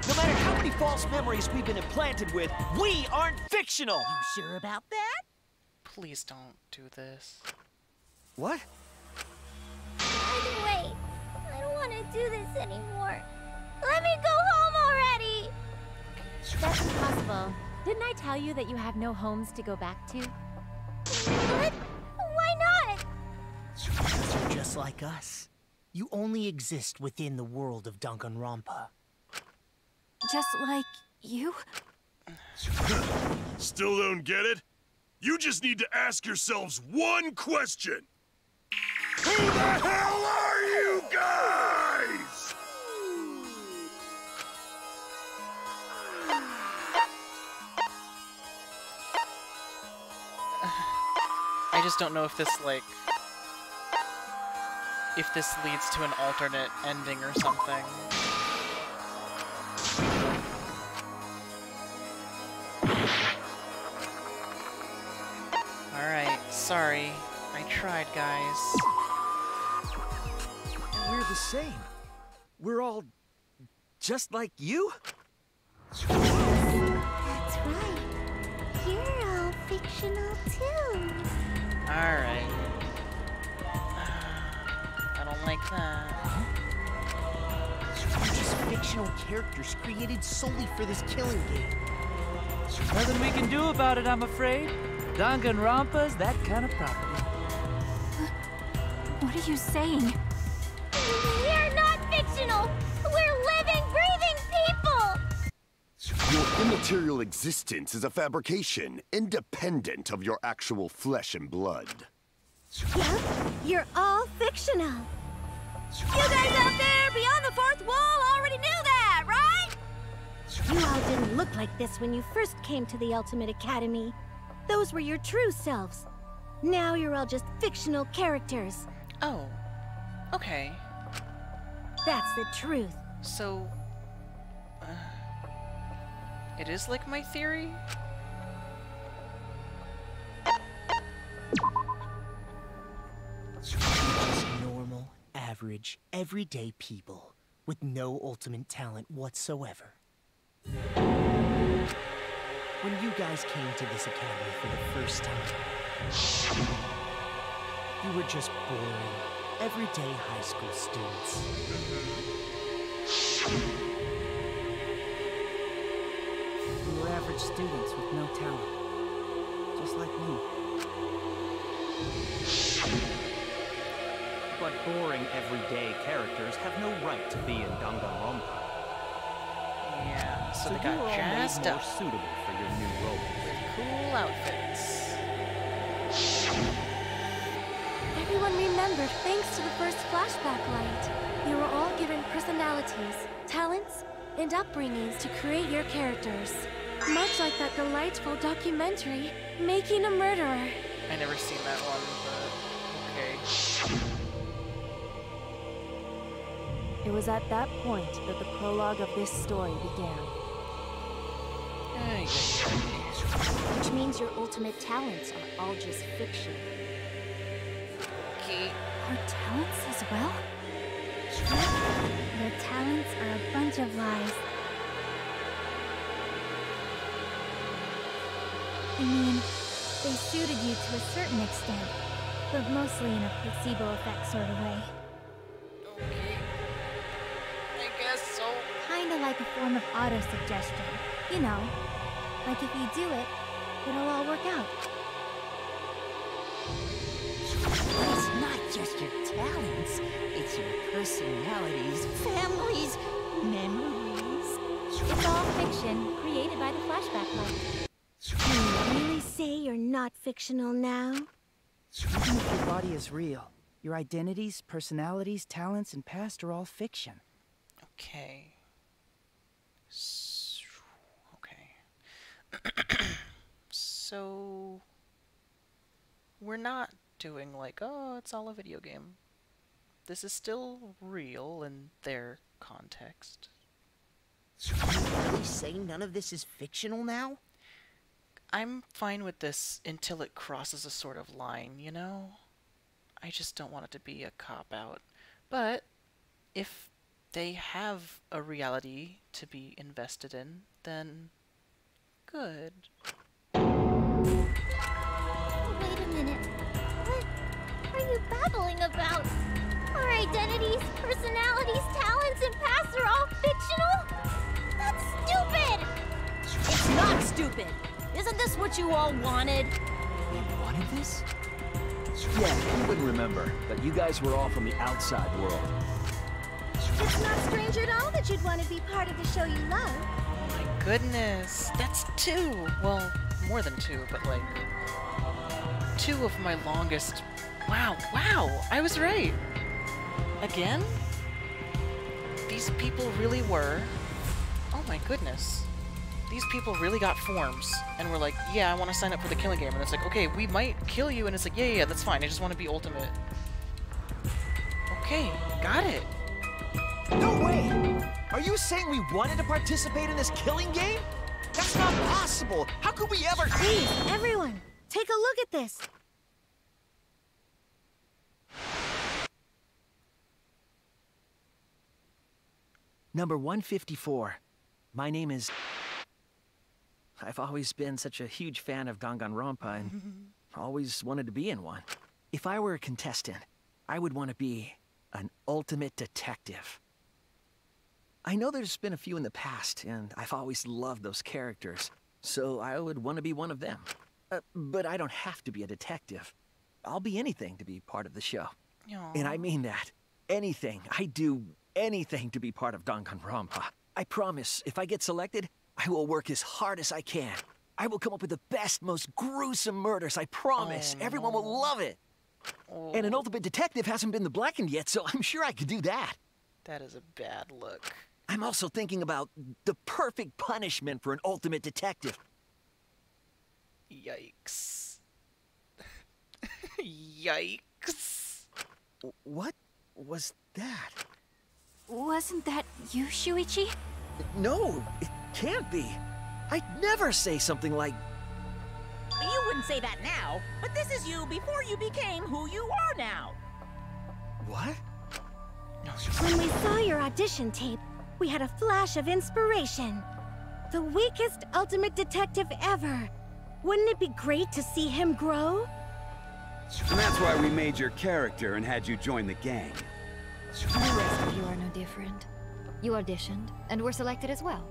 No matter how many false memories we've been implanted with, we aren't fictional! You sure about that? Please don't do this. What? I can wait. I don't want to do this anymore. Let me go home already! That's impossible. Didn't I tell you that you have no homes to go back to? What? Why not? Because you're just like us. You only exist within the world of Danganronpa. Just like you? Still don't get it? You just need to ask yourselves one question. Who the hell are you guys? I just don't know if this, like... if this leads to an alternate ending or something. Alright, sorry. I tried, guys. We're the same. We're all just like you? That's right. You're all fictional too. Alright. I don't like that. You're just fictional characters created solely for this killing game. Nothing we can do about it, I'm afraid. Danganronpa's that kind of property. What are you saying? We're not fictional! We're living, breathing people! Your immaterial existence is a fabrication, independent of your actual flesh and blood. Yep, you're all fictional. You guys out there beyond the fourth wall already knew that, right? You all didn't look like this when you first came to the Ultimate Academy. Those were your true selves. Now you're all just fictional characters. Oh. Okay. That's the truth. So... it is like my theory? Just normal, average, everyday people with no ultimate talent whatsoever. When you guys came to this academy for the first time, you were just boring, everyday high school students. We were average students with no talent. Just like me. But boring everyday characters have no right to be in Danganronpa. Yeah, so they you got were all jazzed made more up suitable for your new roles. with cool outfits. Everyone remembered thanks to the first flashback light. You were all given personalities, talents, and upbringings to create your characters. Much like that delightful documentary, Making a Murderer. I never seen that one, but okay. It was at that point that the prologue of this story began. Which means your ultimate talents are all just fiction. Okay. Our talents as well? Your talents are a bunch of lies. I mean, they suited you to a certain extent, but mostly in a placebo effect sort of way. I guess so. Kinda like a form of auto-suggestion. You know, like if you do it, it'll all work out. But it's not just your talents, it's your personalities, families, memories. It's all fiction, created by the flashback light. You really say you're not fictional now? Even if your body is real, your identities, personalities, talents, and past are all fiction. Okay. So... we're not doing like, oh, it's all a video game. This is still real in their context. So you really say none of this is fictional now? I'm fine with this until it crosses a sort of line, you know? I just don't want it to be a cop-out. But if they have a reality to be invested in, then good. Wait a minute. What are you babbling about? Our identities, personalities, talents, and pasts are all fictional? That's stupid! It's not stupid! Isn't this what you all wanted? You wanted this? Yeah, you wouldn't remember, but you guys were all from the outside world. It's not strange at all that you'd want to be part of the show you love. Oh my goodness, that's 2! Well, more than 2, but like 2 of my longest... Wow, I was right! Again? These people really were... Oh my goodness. These people really got forms and were like, yeah, I want to sign up for the killing game. And it's like, okay, we might kill you. And it's like, yeah, that's fine. I just want to be ultimate. Okay, got it. No way! Are you saying we wanted to participate in this killing game? That's not possible! How could we ever— Please, everyone, take a look at this. Number 154. My name is... I've always been such a huge fan of Danganronpa and always wanted to be in one. If I were a contestant, I would want to be an ultimate detective. I know there's been a few in the past, and I've always loved those characters, so I would want to be one of them. But I don't have to be a detective. I'll be anything to be part of the show. Aww. And I mean that. Anything. I do anything to be part of Danganronpa. I promise, if I get selected, I will work as hard as I can. I will come up with the best, most gruesome murders, I promise. Everyone will love it. And an ultimate detective hasn't been the Blackened yet, so I'm sure I could do that. That is a bad look. I'm also thinking about the perfect punishment for an ultimate detective. Yikes. Yikes. What was that? Wasn't that you, Shuichi? No, it can't be. I'd never say something like... You wouldn't say that now, but this is you before you became who you are now. What? When we saw your audition tape, we had a flash of inspiration. The weakest ultimate detective ever. Wouldn't it be great to see him grow? And that's why we made your character and had you join the gang. The rest of you are no different. You auditioned, and were selected as well.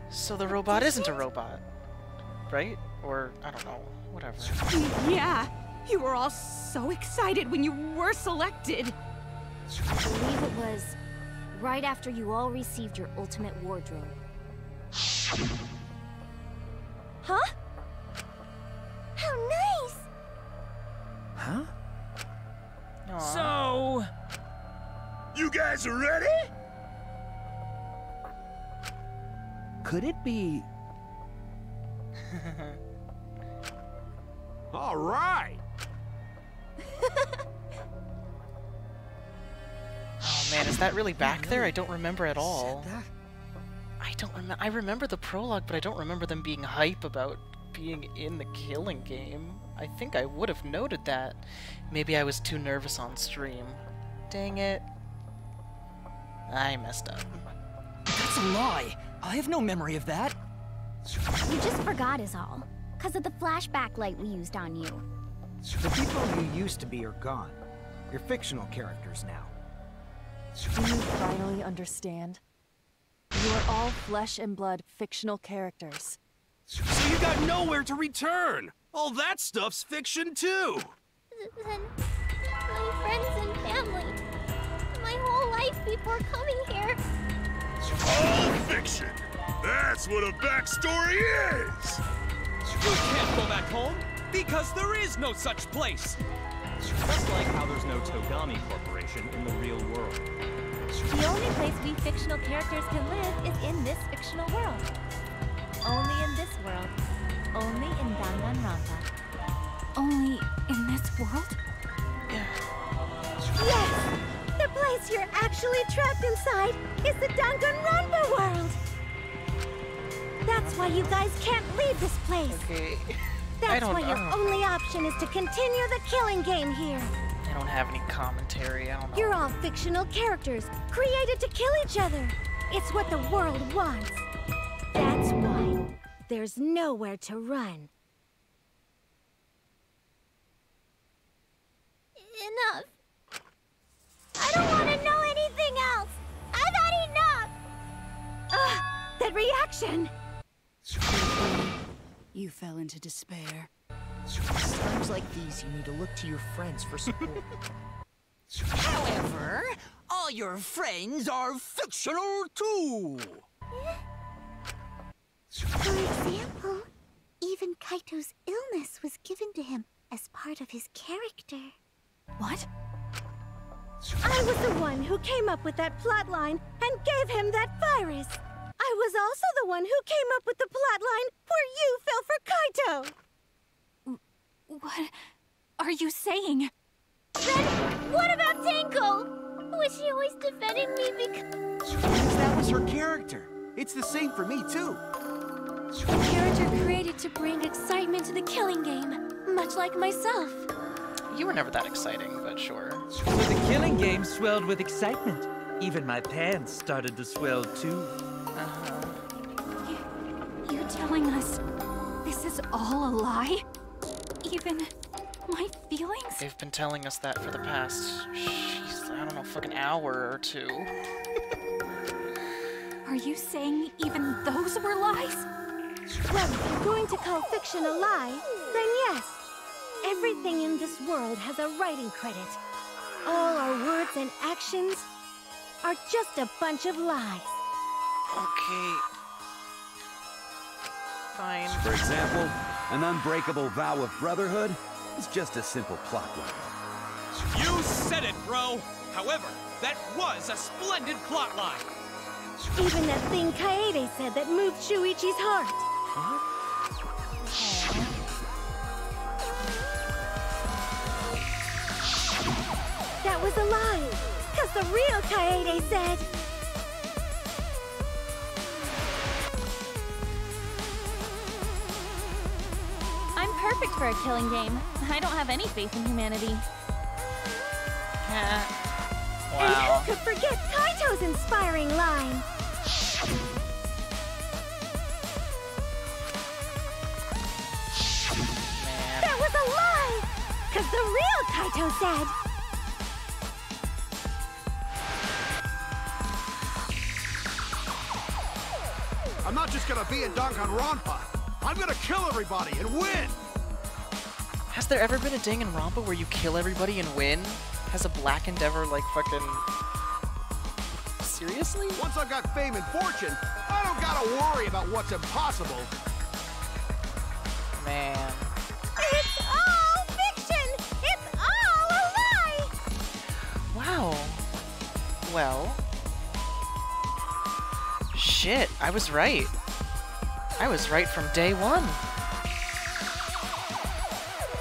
So the robot isn't a robot, right? Or, I don't know, whatever. Yeah, you were all so excited when you were selected. I believe it was right after you all received your ultimate wardrobe. Huh? How nice! Huh? So... You guys are ready? Could it be... All right. Oh man, is that really back there? I don't remember at all. I don't remember. I remember the prologue, but I don't remember them being hype about being in the Killing Game. I think I would have noted that. Maybe I was too nervous on stream. Dang it. I messed up. That's a lie. I have no memory of that. You just forgot is all. 'Cause of the flashback light we used on you. The people you used to be are gone. You're fictional characters now. Do you finally understand? You are all flesh and blood fictional characters. So you got nowhere to return! All that stuff's fiction too! Then my friends and family. My whole life before coming here. All fiction! That's what a backstory is! You can't go back home, because there is no such place! Just like how there's no Togami Corporation in the real world. The only place we fictional characters can live is in this fictional world. Only in this world. Only in Danganronpa. Only in this world? Yes! The place you're actually trapped inside is the Danganronpa world! That's why you guys can't leave this place! Okay. That's why your only option is to continue the Killing Game here! I don't have any commentary, I don't know. You're all fictional characters, created to kill each other! It's what the world wants! That's why there's nowhere to run. Enough. I don't want to know anything else! I've had enough! Ugh! That reaction! You fell into despair. It's times like these you need to look to your friends for support. However, all your friends are fictional too! For example, even Kaito's illness was given to him as part of his character. What? I was the one who came up with that plotline and gave him that virus. I was also the one who came up with the plotline where you fell for Kaito. What are you saying? Then what about Tenko? Was she always defending me Because that was her character. It's the same for me, too. A character created to bring excitement to the Killing Game, much like myself. You were never that exciting, but sure. So the Killing Game swelled with excitement. Even my pants started to swell too. You're telling us this is all a lie? Even my feelings? They've been telling us that for the past, I don't know, fucking hour or two. Are you saying even those were lies? Well, if you're going to call fiction a lie, then yes. Everything in this world has a writing credit. All our words and actions are just a bunch of lies. Okay. Fine. For example, an unbreakable vow of brotherhood is just a simple plotline. You said it, bro! However, that was a splendid plotline! Even that thing Kaede said that moved Shuichi's heart. That was a lie, because the real Kaede said... I'm perfect for a killing game. I don't have any faith in humanity. Wow. And who could forget Kaito's inspiring line? That was a lie! Because the real Kaito said... I'm not just gonna be in Danganronpa. I'm gonna kill everybody and win! Has there ever been a Danganronpa where you kill everybody and win? Has a Blackened ever, like, fucking... Seriously? Once I've got fame and fortune, I don't gotta worry about what's impossible. Man. It's all fiction! It's all a lie! Wow. Well... Shit, I was right. I was right from day one.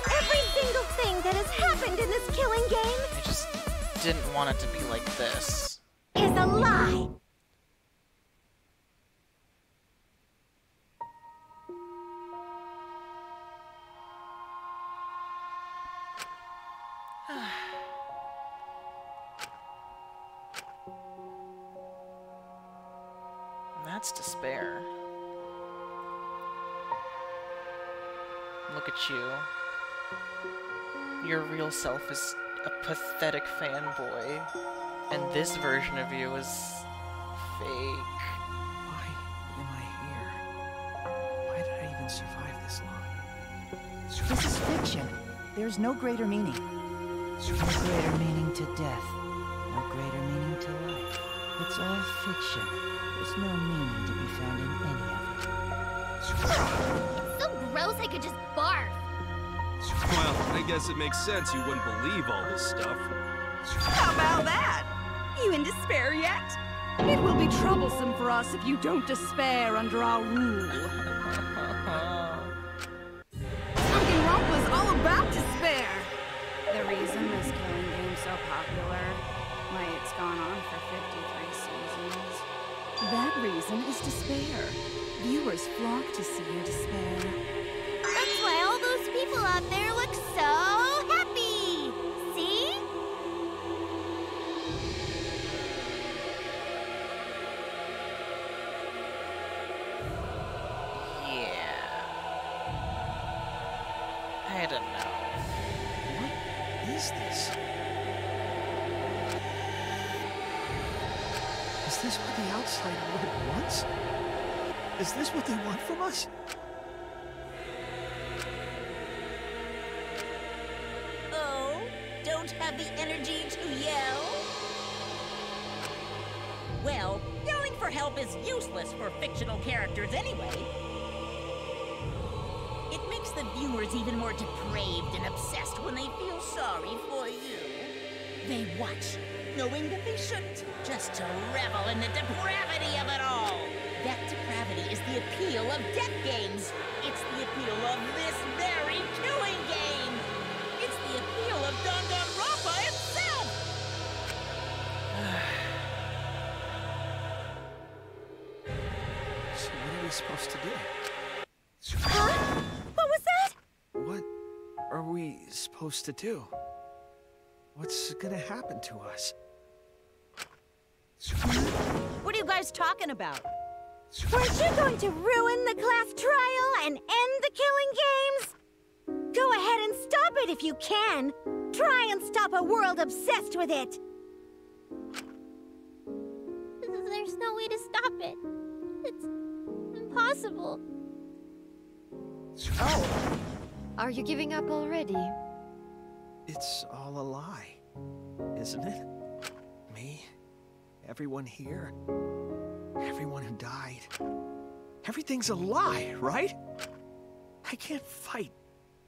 Every single thing that has happened in this killing game I just didn't want it to be like this. is a lie! That's despair. Look at you. Your real self is a pathetic fanboy, and this version of you is fake. Why am I here? Why did I even survive this long? This is fiction. There's no greater meaning. No greater meaning to death. No greater meaning to life. It's all fiction. There's no meaning to be found in any of it. So gross I could just barf. Well, I guess it makes sense you wouldn't believe all this stuff. How about that? You in despair yet? It will be troublesome for us if you don't despair under our rule. Danganronpa's all about despair. The reason this killing game's so popular, why it's gone on for 53 seasons. That reason is despair. Viewers flock to see your despair. That's why all those people out there look so happy! See? Yeah. I don't know. What is this? Is this what the outside world wants? Is this what they want from us? Oh, don't have the energy to yell? Well, yelling for help is useless for fictional characters anyway. It makes the viewers even more depraved and obsessed when they feel sorry for you. They watch, knowing that they shouldn't, just to revel in the depravity of it all. That depravity is the appeal of death games. It's the appeal of this very killing game. It's the appeal of Danganronpa itself. So what are we supposed to do? Huh? What was that? What are we supposed to do? What's gonna happen to us? What are you guys talking about? Weren't you going to ruin the class trial and end the killing games? Go ahead and stop it if you can. Try and stop a world obsessed with it. There's no way to stop it. It's impossible. Oh. Are you giving up already? It's all a lie, isn't it? Me, everyone here, everyone who died. Everything's a lie, right? I can't fight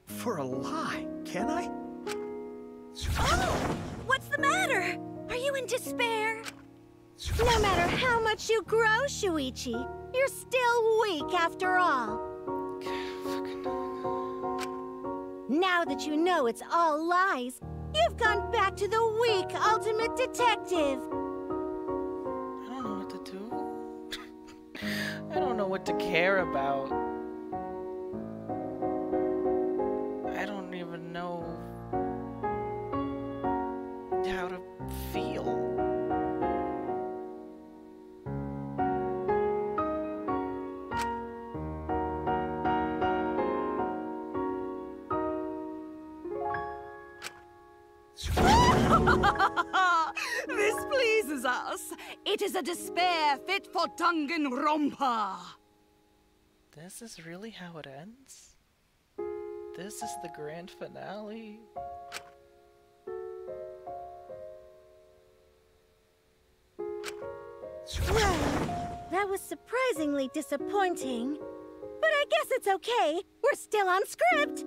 for a lie, can I? Oh! What's the matter? Are you in despair? No matter how much you grow, Shuichi, you're still weak after all. Now that you know it's all lies, you've gone back to the weak ultimate detective. I don't know what to do. I don't know what to care about. I don't even know how to feel. This pleases us. It is a despair fit for Danganronpa. This is really how it ends? This is the grand finale? Well, that was surprisingly disappointing. But I guess it's okay. We're still on script.